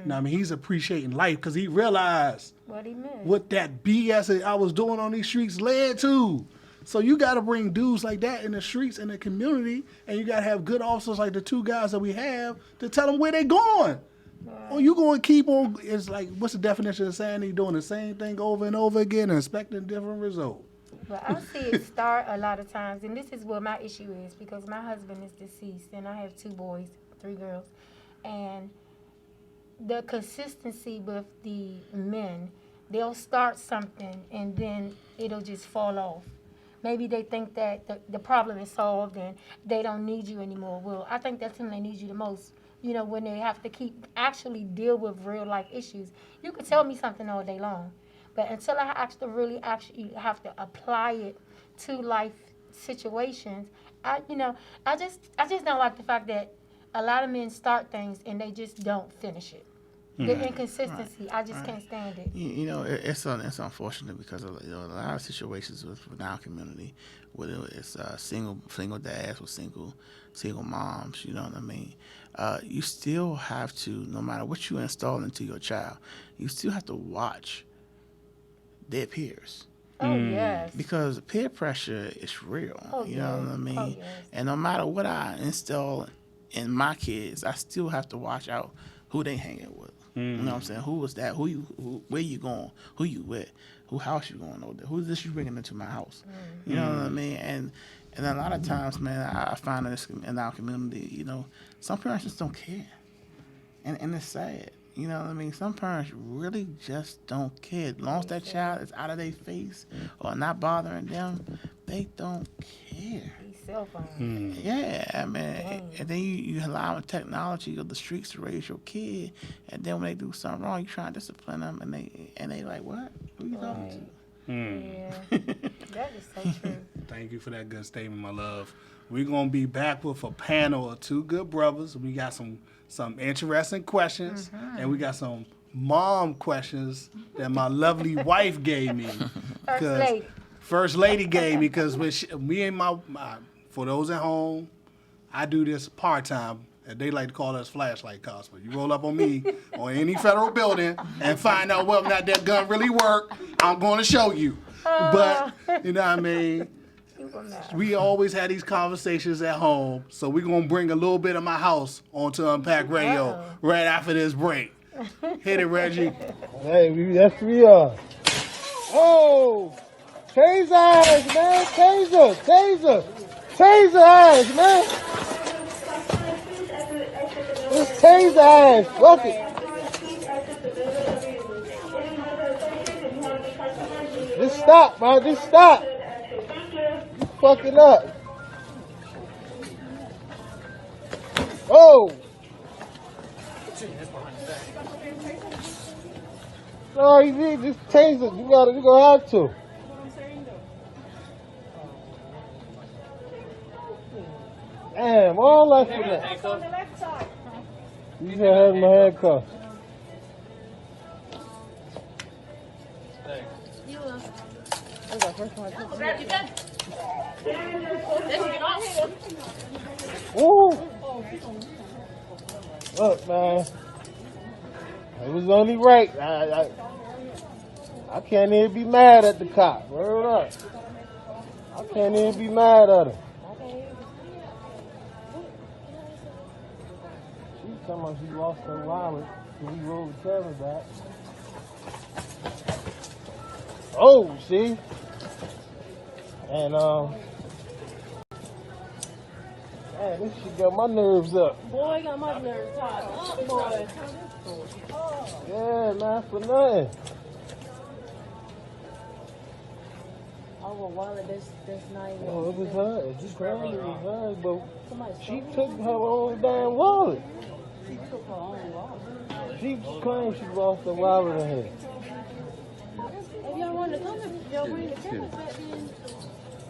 Now, I mean, he's appreciating life because he realized What he meant. what that BS that I was doing on these streets led to. So you got to bring dudes like that in the streets, in the community, and you got to have good officers like the two guys that we have to tell them where they're going. Oh, you going to keep on, it's like, what's the definition of saying they doing the same thing over and over again and expecting different results? Well, I see it start a lot of times, and this is what my issue is because my husband is deceased, and I have 2 boys, 3 girls, and the consistency with the men, they'll start something, and then it'll just fall off. Maybe they think that the problem is solved and they don't need you anymore. Well, I think that's when they need you the most. You know, when they have to actually deal with real life issues. You could tell me something all day long, but until I actually have to apply it to life situations, I just don't like the fact that a lot of men start things and they just don't finish it. The inconsistency, I just can't stand it. You know, it's unfortunate because of, a lot of situations with our community, whether it's single dads or single moms. You know what I mean? You still have to, no matter what you install into your child, you still have to watch their peers. Oh, yes. Because peer pressure is real. Oh, you know what I mean? Oh, yes. And no matter what I install in my kids, I still have to watch out who they hanging with. You know what I'm saying? Who was that? Where you going? Who you with? Who house you going over there? Who's this you bringing into my house? You know what I mean? And a lot of times, man, I find in our community, you know, some parents just don't care. And it's sad. You know what I mean? Some parents really just don't care. As long as that child is out of their face or not bothering them, they don't care. These cell phones. Yeah, I mean, and then you allow technology of the streets to raise your kid, and then when they do something wrong, you try to discipline them, and they like, what? Who you talking to? Yeah, that is so true. Thank you for that good statement, my love. We're going to be back with a panel of 2 good brothers. We got some interesting questions, and we got some mom questions that my lovely wife gave me. First lady gave me, because me and my, for those at home, I do this part-time. They like to call us flashlight cops, but you roll up on me on any federal building and find out whether or not that gun really worked, I'm going to show you. But, you know what I mean? We always had these conversations at home, so we're going to bring a little bit of my house onto Unpacked Radio right after this break. Hit it, Reggie. Hey, yes we are. Oh, taser ass, man, taser ass, man. This taser ass, fuck it. Just stop, man, just stop. You fucking up. Oh. No, you need this taser. You gonna have to. Damn, all that for that. On the left side. You should have my handcuffs. Woo! Look, man. It was only right. I can't even be mad at the cop. Word up. I can't even be mad at him. She talking about she lost her wallet, so we rolled the camera back. Oh, see? And, Man, this shit got my nerves up. Boy, got my nerves tied up, boy. Yeah, man, for nothing. Oh, well, Wallet, that's not even. Oh, it was her. She found it was hers, but Somebody she stole took her own damn wallet. She took her own wallet. She claimed she lost her wallet in here. If y'all want to come, if y'all bring the cameras back in.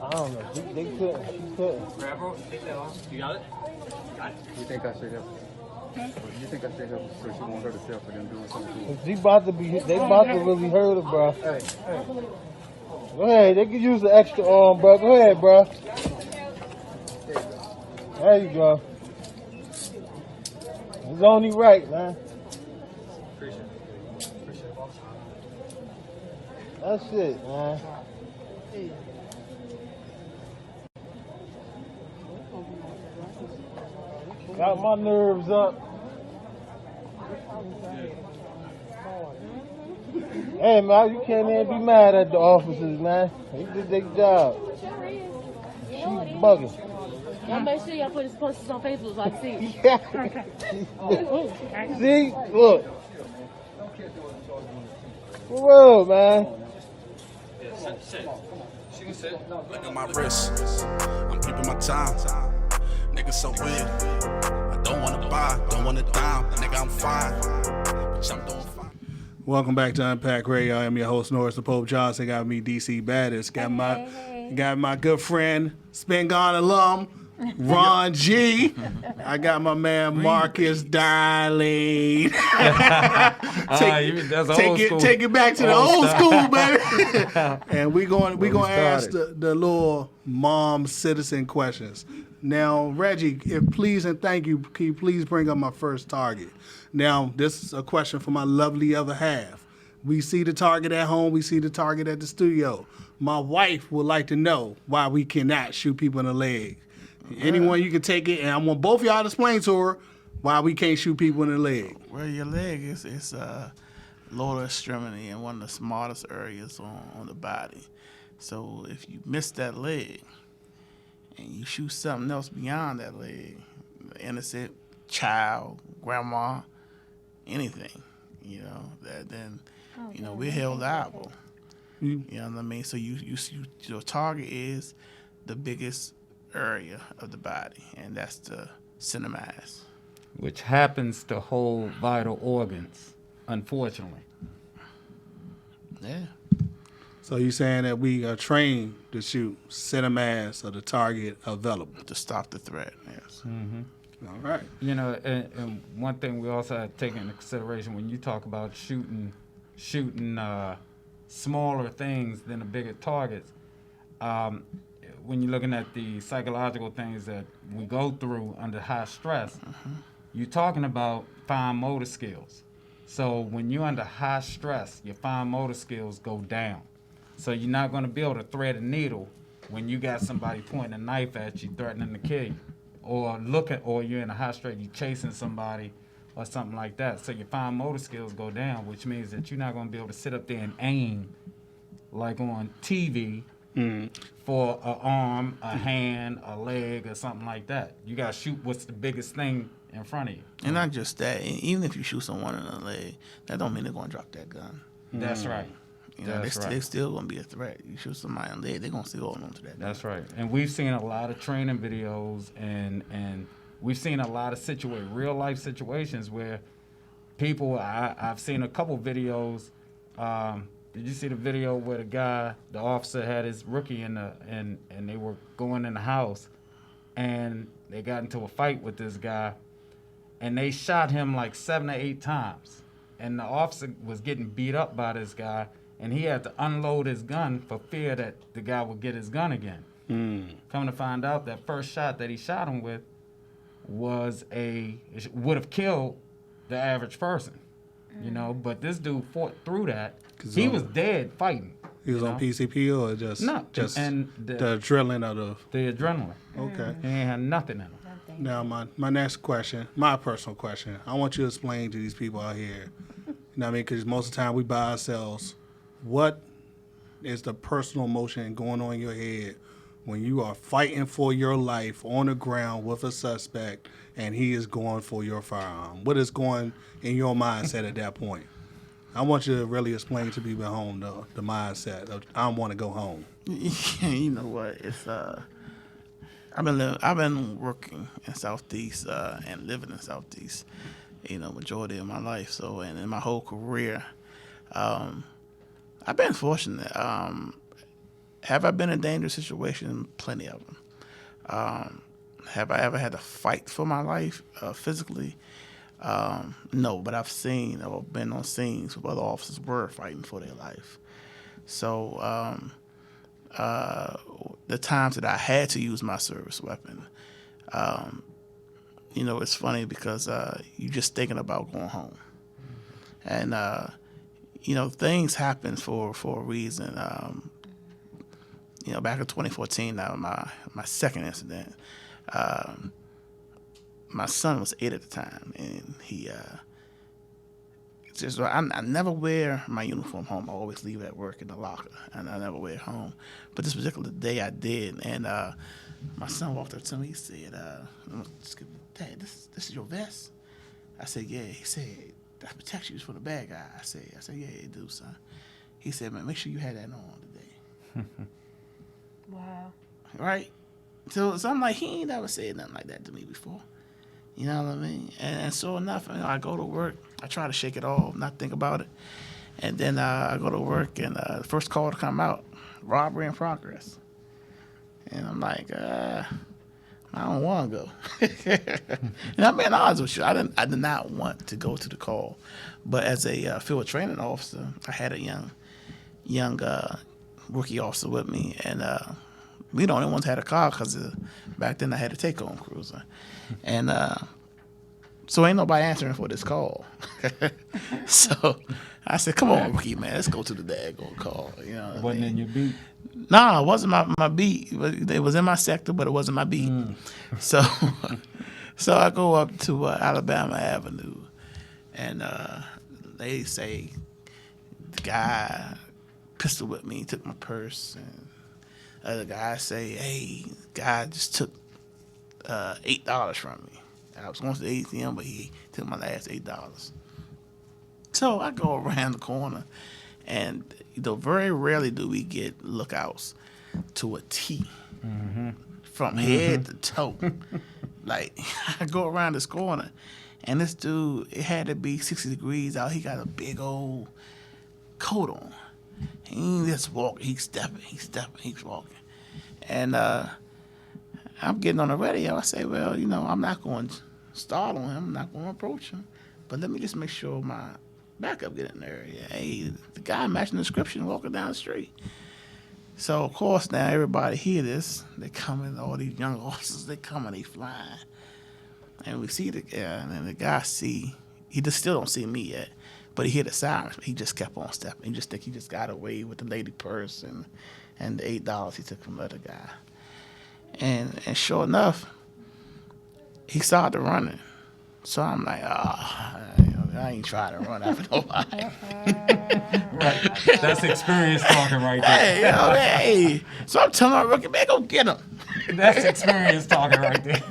I don't know. They couldn't. She couldn't. Grab her, take that off. You got it? You think I should help? You think I should help so she won't hurt herself for them doing something? They about to really hurt her, bro. Hey. Go ahead. They could use the extra arm, bro. Go ahead, bro. There you go. It's only right, man. Appreciate it, boss. That's it, man. Got my nerves up. Hey, man, you can't even be mad at the officers, man. They did their job. She's bugging. Y'all make sure y'all put his posters on Facebook so I can see. See? Look. For real, man. Look at my wrist. I'm keeping my time. Nigga so weird. I don't wanna buy, don't wanna dime. Nigga, I'm fine. Bitch, I'm doing fine. Welcome back to Unpacked Radio. I am your host, Norris the Pope Johnson. Got me, DC Baddest. Got my good friend, Spingon alum, Ron G. I got my man Marcus Darling. Take it back to the old school, baby. And we gonna ask the little mom citizen questions. Now, Reggie, please and thank you, can you please bring up my first target? Now, this is a question for my lovely other half. We see the target at home, we see the target at the studio. My wife would like to know why we cannot shoot people in the leg. Anyone, you can take it, and I want both of y'all to explain to her why we can't shoot people in the leg. Well, your leg is lower extremity and one of the smallest areas on the body. So if you miss that leg and you shoot something else beyond that leg, innocent child, grandma, anything, then we're held liable. You know what I mean? So your target is the biggest area of the body, and that's the center mass, which happens to hold vital organs, unfortunately. Yeah. So you're saying that we are trained to shoot center mass of the target available to stop the threat? Yes. Mm-hmm. All right. And one thing we also have to take into consideration when you talk about shooting smaller things than the bigger targets. When you're looking at the psychological things that we go through under high stress, you're talking about fine motor skills. So when you're under high stress, your fine motor skills go down. So you're not going to be able to thread a needle when you got somebody pointing a knife at you, threatening to kill you, or you're in a high stress, you're chasing somebody or something like that. So your fine motor skills go down, which means that you're not going to be able to sit up there and aim like on TV. For an arm, a hand, a leg, or something like that. You got to shoot what's the biggest thing in front of you. And not just that. Even if you shoot someone in the leg, that don't mean they're going to drop that gun. That's right. They're still going to be a threat. You shoot somebody in the leg, they're going to still hold on to that gun. That's right. And we've seen a lot of training videos, and we've seen a lot of real-life situations where people, I've seen a couple videos. Did you see the video where the officer had his rookie and they were going in the house, and they got into a fight with this guy, and they shot him like 7 or 8 times, and the officer was getting beat up by this guy, and he had to unload his gun for fear that the guy would get his gun again. Come to find out, that first shot that he shot him with would have killed the average person, but this dude fought through that. He was dead fighting. He was on PCP or just the adrenaline of the adrenaline. Okay. He ain't had nothing in him. Now my next question, my personal question, I want you to explain to these people out here. You know what I mean? Because most of the time we by ourselves. What is the personal emotion going on in your head when you are fighting for your life on the ground with a suspect and he is going for your firearm? What is going in your mindset at that point? I want you to really explain to people at home the mindset of I want to go home. You know what? It's I've been working in Southeast and living in Southeast, majority of my life. So, and in my whole career, I've been fortunate. Have I been in a dangerous situation? Plenty of them. Have I ever had to fight for my life physically? No, but I've seen or been on scenes where other officers were fighting for their life. So the times that I had to use my service weapon, it's funny because you're just thinking about going home. And, things happen for a reason. Back in 2014, my second incident, my son was 8 at the time, and he I never wear my uniform home. I always leave it at work in the locker, and I never wear it home. But this particular day I did, and my son walked up to me. He said, "Dad, this is your vest?" I said, "Yeah." He said, "That protects you from the bad guy." I said, "Yeah, it do, son." He said, "Man, make sure you had that on today." Wow. Right? So I'm like, he ain't never said nothing like that to me before. You know what I mean? And so enough, I go to work. I try to shake it off, not think about it. And then I go to work, and the first call to come out, robbery in progress. And I'm like, I don't want to go. And I'm being honest with you. I did not want to go to the call. But as a field training officer, I had a young rookie officer with me, and we the only ones had a car because back then I had a take-home cruiser. And so ain't nobody answering for this call. So I said, "Come on, rookie, man, let's go to the daggone call." You know It wasn't in your beat? No, it wasn't my beat. It was in my sector, but it wasn't my beat. So I go up to Alabama Avenue, and they say the guy pistol with me, took my purse, and other guy say, "Hey, guy just took $8 from me." I was going to the ATM, but he took my last $8. So I go around the corner, and very rarely do we get lookouts to a T from head to toe. Like, I go around this corner, and this dude, it had to be 60 degrees out. He got a big old coat on. He ain't just walking. He's stepping, he's walking. And I'm getting on the radio. I say, well, I'm not going to start on him. I'm not going to approach him. But let me just make sure my backup get in there. Yeah, hey, the guy matching the description walking down the street. So, of course, now everybody hear this. They come in, all these young officers, they come and they flying. And we see the guy, and then the guy he just still don't see me yet. But he hear the sirens. He just kept on stepping. He just think he just got away with the lady purse and the $8 he took from the other guy. And sure enough, he started running. So I'm like, I ain't trying to run after nobody. Right. That's experience talking right there. Hey. So I'm telling my rookie, man, go get him. That's experience talking right there.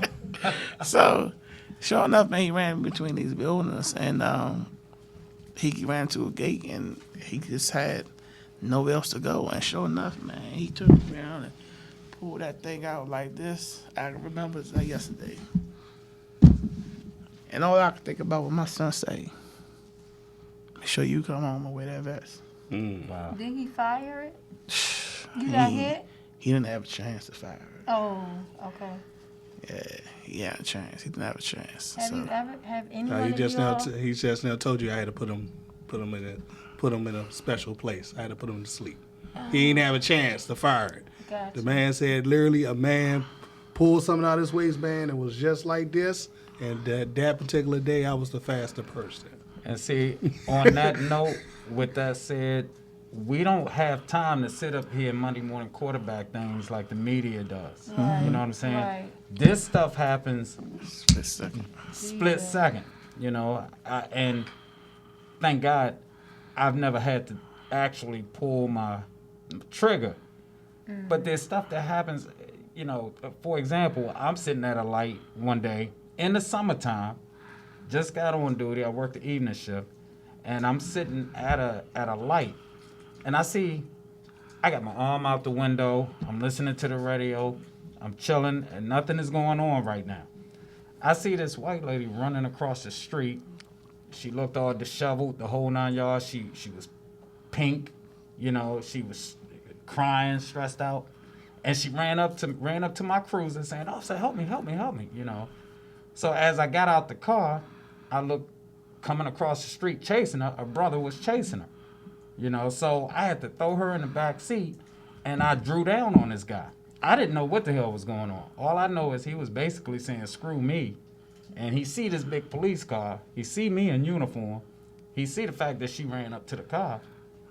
So sure enough, man, he ran between these buildings, and he ran to a gate, and he just had nowhere else to go. And sure enough, man, he turned around and pulled that thing out like this. I remember it like yesterday. And all I could think about was my son say, "Make sure you come home and wear that vest." Wow. Did he fire it? You got hit? He didn't have a chance to fire it. Oh, okay. Yeah, he had a chance. He didn't have a chance. Have you ever anyone he just now told you I had to put him in a special place. I had to put him to sleep. He didn't have a chance to fire it. Gotcha. The man said literally a man pulled something out of his waistband and was just like this. And that particular day, I was the faster person. And see, on that note, with that said, we don't have time to sit up here Monday morning quarterback things like the media does. Right. You know what I'm saying? Right. This stuff happens split second. And thank God I've never had to actually pull my trigger But there's stuff that happens, you know, for example, I'm sitting at a light one day in the summertime, just got on duty, I worked the evening shift, and I'm sitting at a light, and I got my arm out the window, I'm listening to the radio, I'm chilling, and nothing is going on right now. I see this white lady running across the street. She looked all disheveled, the whole 9 yards. She was pink, you know, she was crying, stressed out. And she ran up to my cruiser saying, "Officer, help me, you know." So as I got out the car, I looked coming across the street chasing her. Her brother was chasing her, you know. So I had to throw her in the back seat, and I drew down on this guy. I didn't know what the hell was going on. All I know is he was basically saying, "Screw me." And he see this big police car. He see me in uniform. He see the fact that she ran up to the car.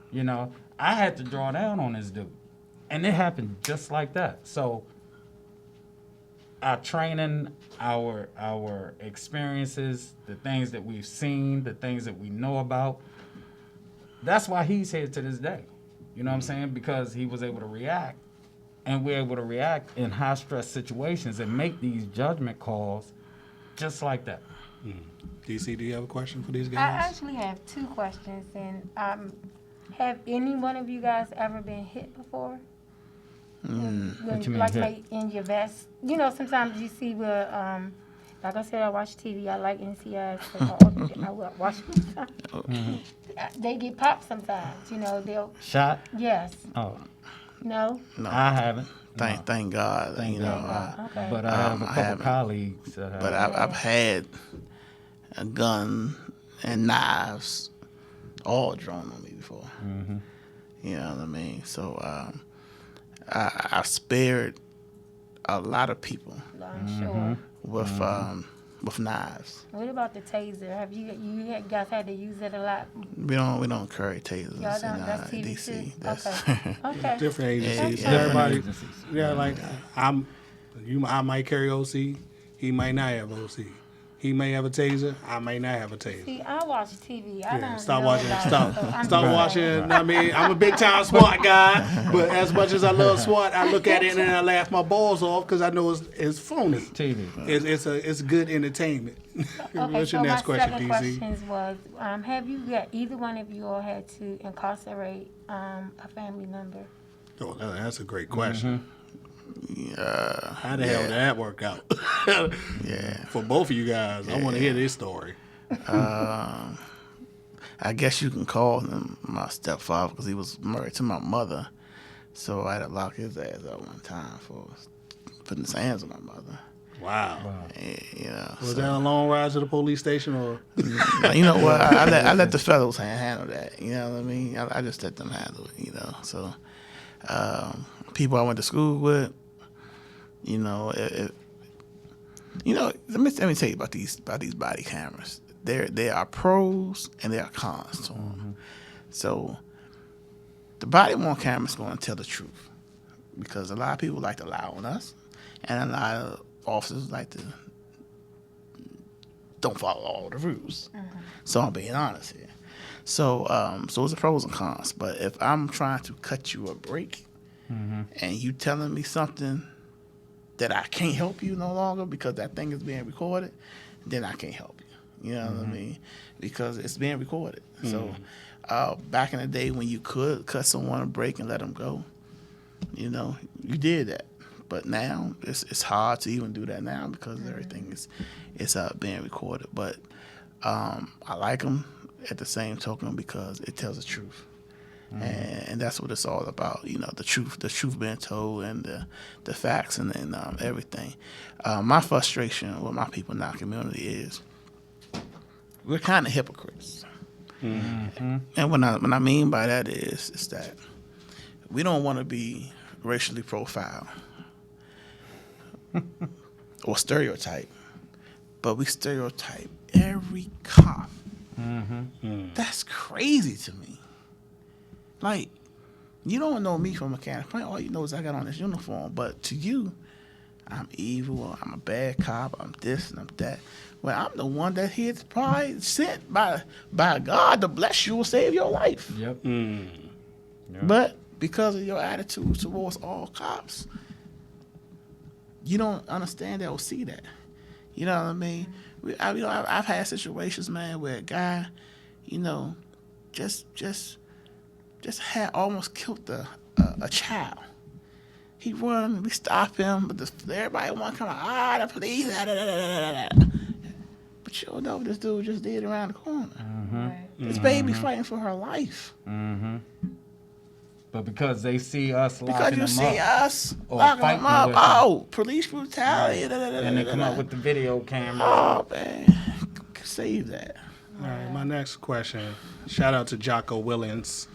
You know, I had to draw down on this dude. And it happened just like that. So our training, our experiences, the things that we've seen, the things that we know about, that's why he's here to this day. You know what I'm saying? Because he was able to react, and we're able to react in high stress situations and make these judgment calls just like that. DC, do you have a question for these I guys? actually have 2 questions, and have any one of you guys ever been hit before? What you mean like hit? in your vest? You know, sometimes you see where, like I said, I watch TV. I like NCIS. I watch them. They get popped sometimes. You know, they'll. Shot? Yes. Oh, No. No, I haven't. thank God. Thank you know, God. Okay. But I have a I couple haven't. colleagues that have. but I've had a gun and knives all drawn on me before. You know what I mean? So I've spared a lot of people I'm sure. with knives. What about the taser? Have you guys had to use it a lot? We don't carry tasers Y'all don't. in That's TV DC. too? That's Okay. Okay. Different agencies. Yeah. Everybody, yeah, like I might carry OC. He might not have OC. He may have a taser. I may not have a taser. See, I watch TV. I Yeah, don't stop know watching. about it, Stop. so I'm Stop just watching. saying. I mean, I'm a big time SWAT guy, but as much as I love SWAT, I look at it and I laugh my balls off because I know it's phony. TV. It's good entertainment. Okay, What's so your my next question, second DC? questions was, have you got either one of you all had to incarcerate a family member? Oh, that's a great question. Yeah. How the hell did that work out? Yeah. For both of you guys, I want to hear this story. I guess you can call him my stepfather because he was married to my mother. So I had to lock his ass up one time for putting his hands on my mother. Wow. And, you know, Was that a long ride to the police station or? you know what? I let the fellows handle that. You know what I mean? I just let them handle it. You know, so people I went to school with, you know, let me tell you about these body cameras. There are pros and there are cons to them. So the body worn camera is going to tell the truth because a lot of people like to lie on us, and a lot of officers like to don't follow all the rules. So I'm being honest here. So it's the pros and cons. But if I'm trying to cut you a break and you telling me something that I can't help you no longer because that thing is being recorded, then I can't help you. You know what I mean? Because it's being recorded. So back in the day when you could cut someone a break and let them go, you know, you did that. But now it's hard to even do that now because everything is being recorded. But I like them at the same token because it tells the truth. And that's what it's all about, you know, the truth being told and the facts and everything. My frustration with my people in our community is we're kind of hypocrites. And what I mean by that is that we don't want to be racially profiled or stereotype, but we stereotype every cop. That's crazy to me. Like, you don't know me from a can of paint. All you know is I got on this uniform. But to you, I'm evil, or I'm a bad cop, I'm this and I'm that. Well, I'm the one that he's probably sent by God to bless you or save your life. Yep. But because of your attitude towards all cops. You don't understand that or see that. You know what I mean? I've had situations, man, where a guy, just had almost killed a child. He run and we stop him, but everybody want to come out, the police, But you don't know what this dude just did around the corner. This baby fighting for her life. But because they see us locking them up. Because you see us locking them up. Police brutality. And they come up with the video camera. Oh, man. Save that. All right, my next question. Shout out to Jocko Willens,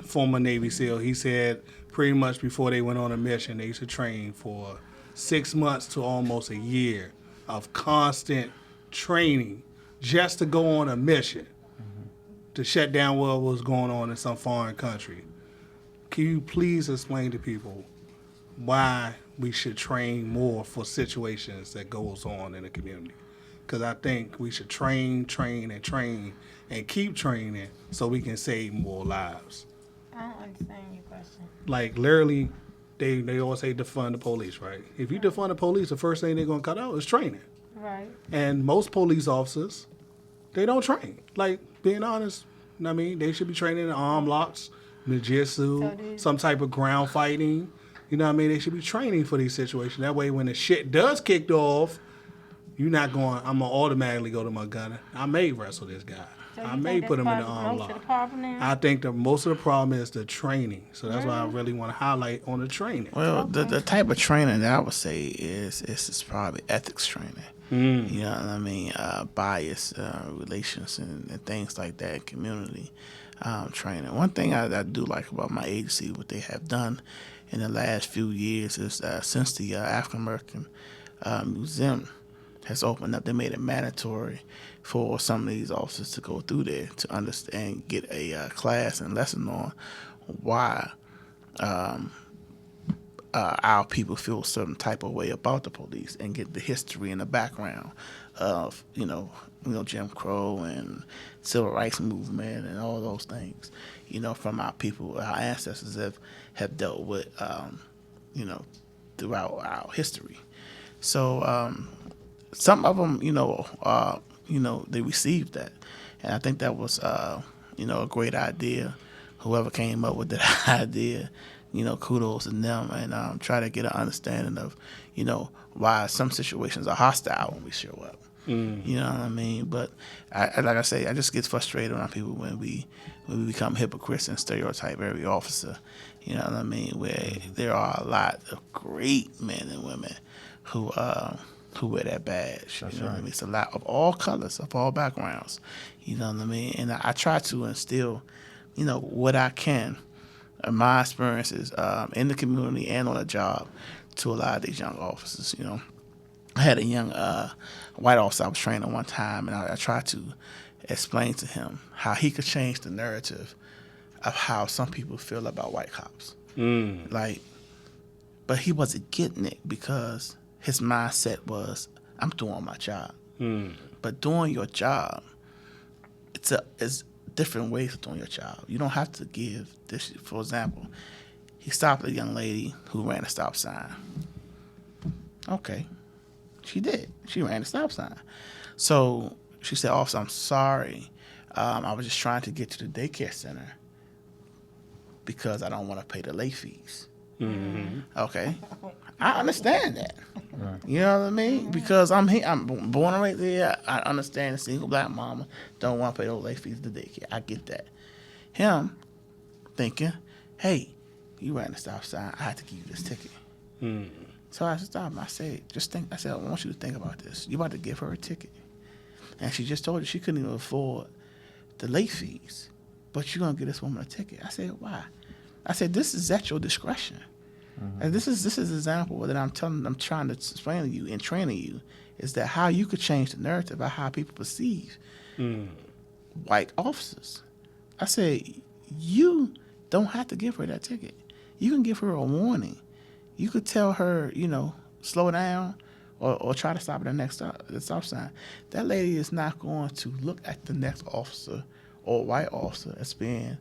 former Navy SEAL. He said pretty much before they went on a mission, they used to train for 6 months to almost a year of constant training just to go on a mission to shut down what was going on in some foreign country. Can you please explain to people why we should train more for situations that goes on in the community? Because I think we should train, and keep training so we can save more lives. I don't understand your question. Like, literally, they always say defund the police, right? If you defund the police, the first thing they're going to cut out is training. Right. And most police officers, they don't train. Like, being honest, I mean, they should be training in arm locks, jiu-jitsu, some type of ground fighting. You know what I mean? They should be training for these situations. That way, when the shit does kick off, you're not going, I'm going to automatically go to my gunner. I may wrestle this guy. I may put him in the arm lock. I think that most of the problem is the training. So that's why I really want to highlight on the training. Well, the type of training that I would say is probably ethics training. You know what I mean? Bias, relations, and things like that, community training. One thing I do like about my agency, what they have done in the last few years is since the African American Museum has opened up, they made it mandatory for some of these officers to go through there to understand, get a class and lesson on why our people feel a certain type of way about the police, and get the history and the background of Jim Crow and civil rights movement and all those things, from our people, our ancestors have dealt with, throughout our history. So some of them, they received that, and I think that was, a great idea. Whoever came up with that idea, kudos to them, and try to get an understanding of, why some situations are hostile when we show up. You know what I mean? But like I say, I just get frustrated on people when we become hypocrites and stereotype every officer. You know what I mean? Where there are a lot of great men and women who wear that badge. That's you know right. what I mean? It's a lot of all colors, of all backgrounds. You know what I mean? And I try to instill, what I can, my experiences in the community and on the job, to a lot of these young officers. I had a young white officer I was training one time, and I tried to explain to him how he could change the narrative of how some people feel about white cops. But he wasn't getting it because his mindset was, I'm doing my job. But doing your job, it's different ways of doing your job. You don't have to give this. For example, he stopped a young lady who ran a stop sign. Okay, she did. She ran a stop sign. So she said, "Officer, I'm sorry. I was just trying to get to the daycare center because I don't want to pay the late fees." Okay, I understand that. Right. You know what I mean? Because I'm here, I'm born and raised there. I understand a single black mama don't want to pay those late fees to daycare. I get that. Him thinking, hey, you ran the stop sign. I had to give you this ticket. So I stopped. I said, I want you to think about this. You about to give her a ticket. And she just told you she couldn't even afford the late fees, but you're going to give this woman a ticket. I said, why? I said, this is at your discretion. And this is an example that I'm trying to explain to you and training you, is that how you could change the narrative of how people perceive white officers. I said, you don't have to give her that ticket. You can give her a warning. You could tell her, slow down or try to stop at the stop sign. That lady is not going to look at the next officer or white officer as being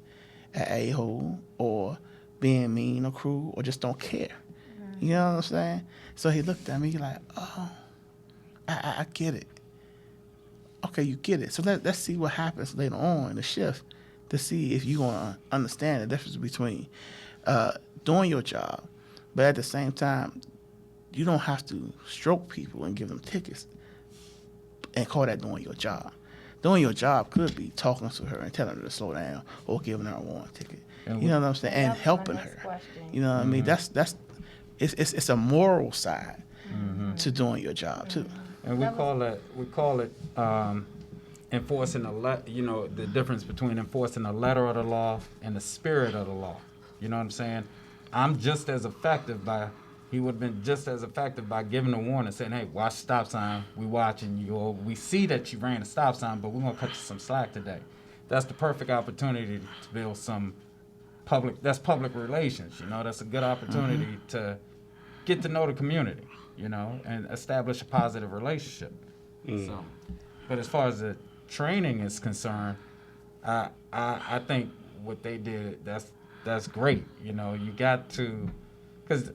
an a-hole or being mean or cruel or just don't care. You know what I'm saying? So he looked at me like, oh, I get it. Okay, you get it. So let's see what happens later on in the shift to see if you're going to understand the difference between doing your job, but at the same time, you don't have to stroke people and give them tickets and call that doing your job. Doing your job could be talking to her and telling her to slow down or giving her a warning ticket. You know what I'm saying? And helping her. You know what I mean? It's a moral side to doing your job too. And we call it enforcing the difference between enforcing the letter of the law and the spirit of the law. You know what I'm saying? He would have been just as effective by giving a warning, saying, hey, watch the stop sign. We watching you. Or we see that you ran a stop sign, but we're going to cut you some slack today. That's the perfect opportunity to build some public relations. That's a good opportunity to get to know the community, and establish a positive relationship. So, but as far as the training is concerned, I think what they did, that's great. You got to, because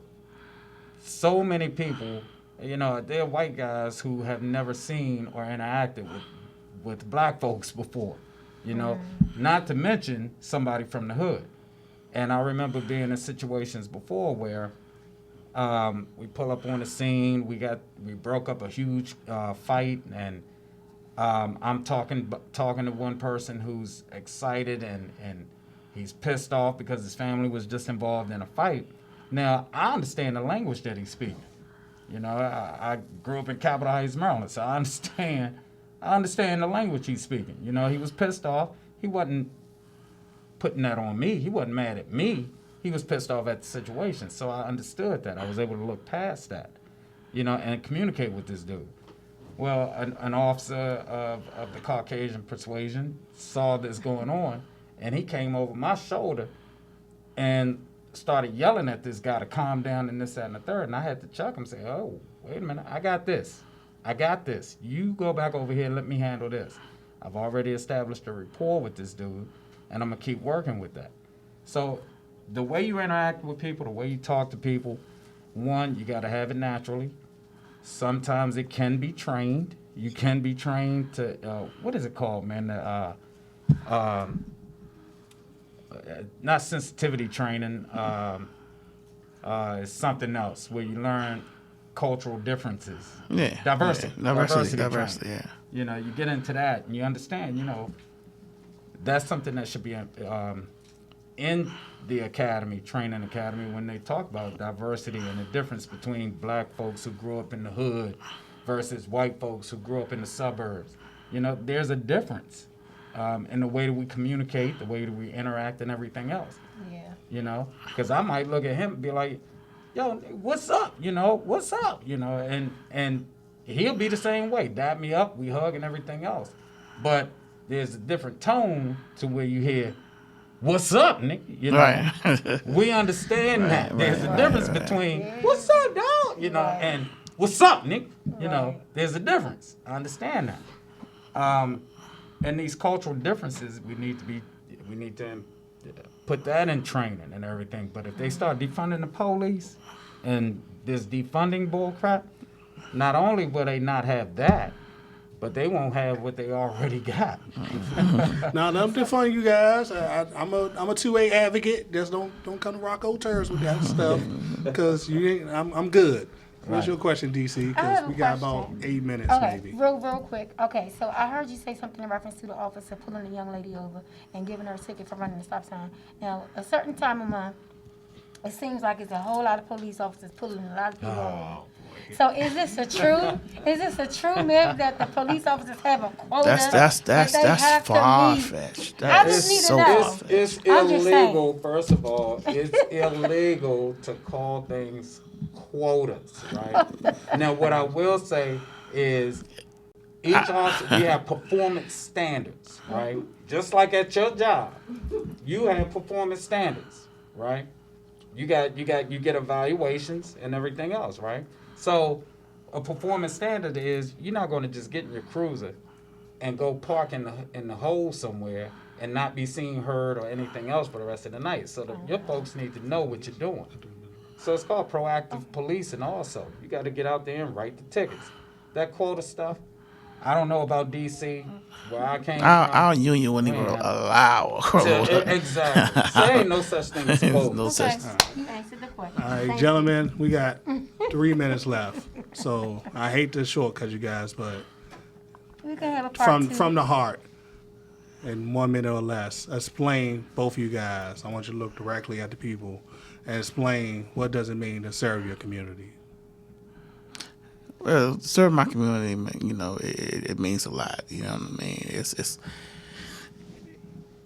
so many people, they're white guys who have never seen or interacted with black folks before, not to mention somebody from the hood. And I remember being in situations before where we pull up on the scene, we broke up a huge fight, and I'm talking to one person who's excited and he's pissed off because his family was just involved in a fight. Now, I understand the language that he's speaking. I grew up in Capitol Heights, Maryland, so I understand the language he's speaking. He was pissed off. He wasn't putting that on me. He wasn't mad at me. He was pissed off at the situation. So I understood that. I was able to look past that, and communicate with this dude. Well, an officer of the Caucasian persuasion saw this going on, and he came over my shoulder and started yelling at this guy to calm down and this, that, and the third. And I had to check him and say, oh, wait a minute, I got this. You go back over here and let me handle this. I've already established a rapport with this dude, and I'm going to keep working with that. So the way you interact with people, the way you talk to people, one, you got to have it naturally. Sometimes it can be trained. You can be trained to, what is it called, man? Not sensitivity training, it's something else where you learn cultural differences. Yeah. Diversity, yeah. You get into that and you understand, that's something that should be in the academy, training academy, when they talk about diversity and the difference between black folks who grew up in the hood versus white folks who grew up in the suburbs. There's a difference. In the way that we communicate, the way that we interact, and everything else. Yeah. Because I might look at him and be like, "Yo, what's up? What's up? And he'll be the same way, dap me up, we hug, and everything else. But there's a different tone to where you hear, "What's up, Nick?" Right. We understand that. There's a difference between "What's up, dog?" and "What's up, Nick?" There's a difference. I understand that. And these cultural differences, we need to put that in training and everything. But if they start defunding the police and this defunding bull crap, not only will they not have that, but they won't have what they already got. Now, I'm defunding you guys. I'm a 2A advocate. Just don't come to Rocco terms with that stuff, because I'm good. What's your question, DC? Because we got about 8 minutes, maybe. Real quick. Okay, so I heard you say something in reference to the officer pulling the young lady over and giving her a ticket for running the stop sign. Now, a certain time of month, it seems like it's a whole lot of police officers pulling a lot of people over. So is this a true myth that the police officers have a quota? That's far-fetched. I just need to know. It's illegal, first of all. It's illegal to call things quotas, right? Now, what I will say is each officer, we have performance standards, right? Just like at your job, you have performance standards, right? You get evaluations and everything else, right? So a performance standard is you're not going to just get in your cruiser and go park in the hole somewhere and not be seen, heard, or anything else for the rest of the night. So your folks need to know what you're doing. So it's called proactive policing also. You got to get out there and write the tickets. That quota stuff, I don't know about D.C., where I came from. Our union wouldn't even allow a quota. Exactly. So there ain't no such thing as quota. No such You answered the question. All right, Thank gentlemen, we got 3 minutes left. So I hate to shortcut you guys, but you. We can have a part two. from the heart, in 1 minute or less, explain, both of you guys, I want you to look directly at the people and explain what does it mean to serve your community. Well, serve my community, you know, it means a lot. You know what I mean? It's.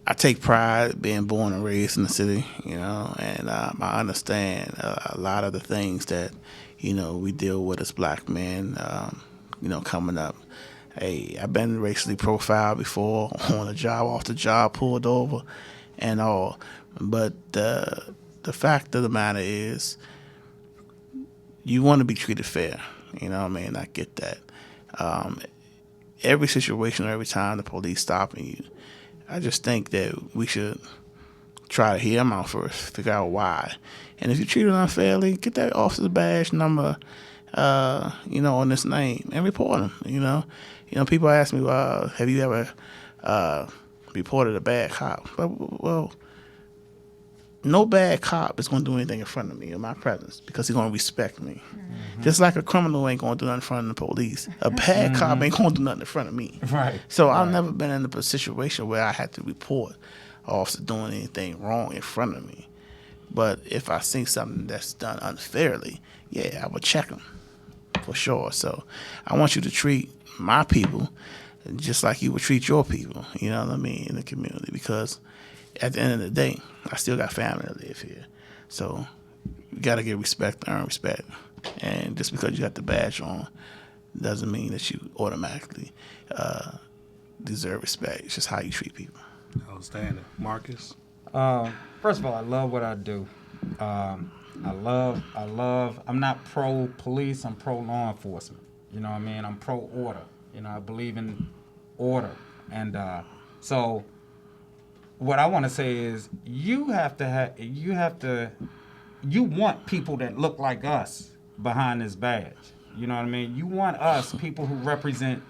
I take pride being born and raised in the city, you know, and I understand a lot of the things that, you know, we deal with as black men, you know, coming up. Hey, I've been racially profiled before on a job, off the job, pulled over, and all. But the fact of the matter is, you want to be treated fair. You know what I mean? I get that. Every situation, every time the police stopping you, I just think that we should try to hear them out first, figure out why. And if you treat it unfairly, get that officer's badge number, you know, on this name and report them. You know, people ask me, well, have you ever reported a bad cop? Well, no bad cop is going to do anything in front of me in my presence because he's going to respect me. Mm-hmm. Just like a criminal ain't going to do nothing in front of the police. A bad cop ain't going to do nothing in front of me. Right. So I've never been in a situation where I had to report an officer doing anything wrong in front of me. But if I see something that's done unfairly, yeah, I would check them for sure. So I want you to treat my people just like you would treat your people, you know what I mean, in the community, because at the end of the day, I still got family that live here. So you got to get respect, earn respect. And just because you got the badge on doesn't mean that you automatically deserve respect. It's just how you treat people. Outstanding. Marcus? First of all, I love what I do. I'm not pro-police, I'm pro-law enforcement. You know what I mean? I'm pro-order. You know, I believe in order. And so what I want to say is you want people that look like us behind this badge. You know what I mean? You want us, people who represent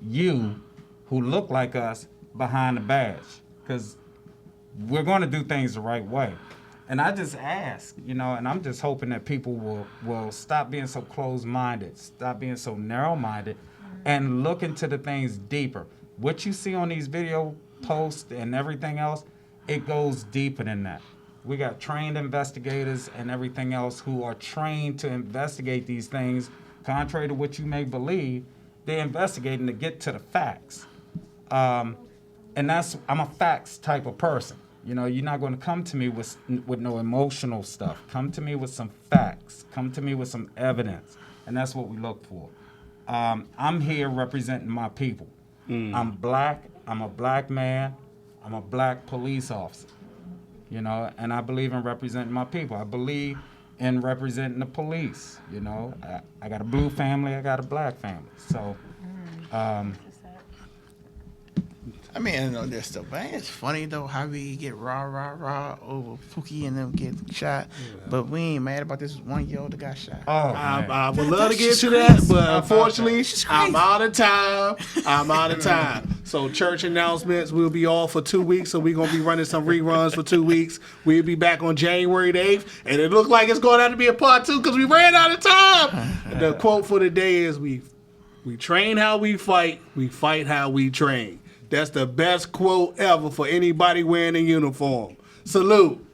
you, who look like us behind the badge, because we're going to do things the right way. And I just ask, you know, and I'm just hoping that people will stop being so closed-minded, stop being so narrow-minded, and look into the things deeper. What you see on these video posts and everything else, it goes deeper than that. We got trained investigators and everything else who are trained to investigate these things. Contrary to what you may believe, they're investigating to get to the facts. And I'm a facts type of person. You know, you're not going to come to me with no emotional stuff. Come to me with some facts. Come to me with some evidence. And that's what we look for. I'm here representing my people. I'm black. I'm a black man. I'm a black police officer. You know, and I believe in representing my people. I believe in representing the police. You know, I got a blue family. I got a black family. So, I mean, I know there's stuff, but it's funny though how we get rah over Pookie and them get shot, but we ain't mad about this 1 year old that got shot. I would love to get to that, but unfortunately, I'm out of time. So church announcements, we'll be off for 2 weeks, so we're going to be running some reruns for 2 weeks. We'll be back on January the 8th, and it looks like it's going to have to be a part 2 because we ran out of time. The quote for the day is, we train how we fight how we train. That's the best quote ever for anybody wearing a uniform. Salute.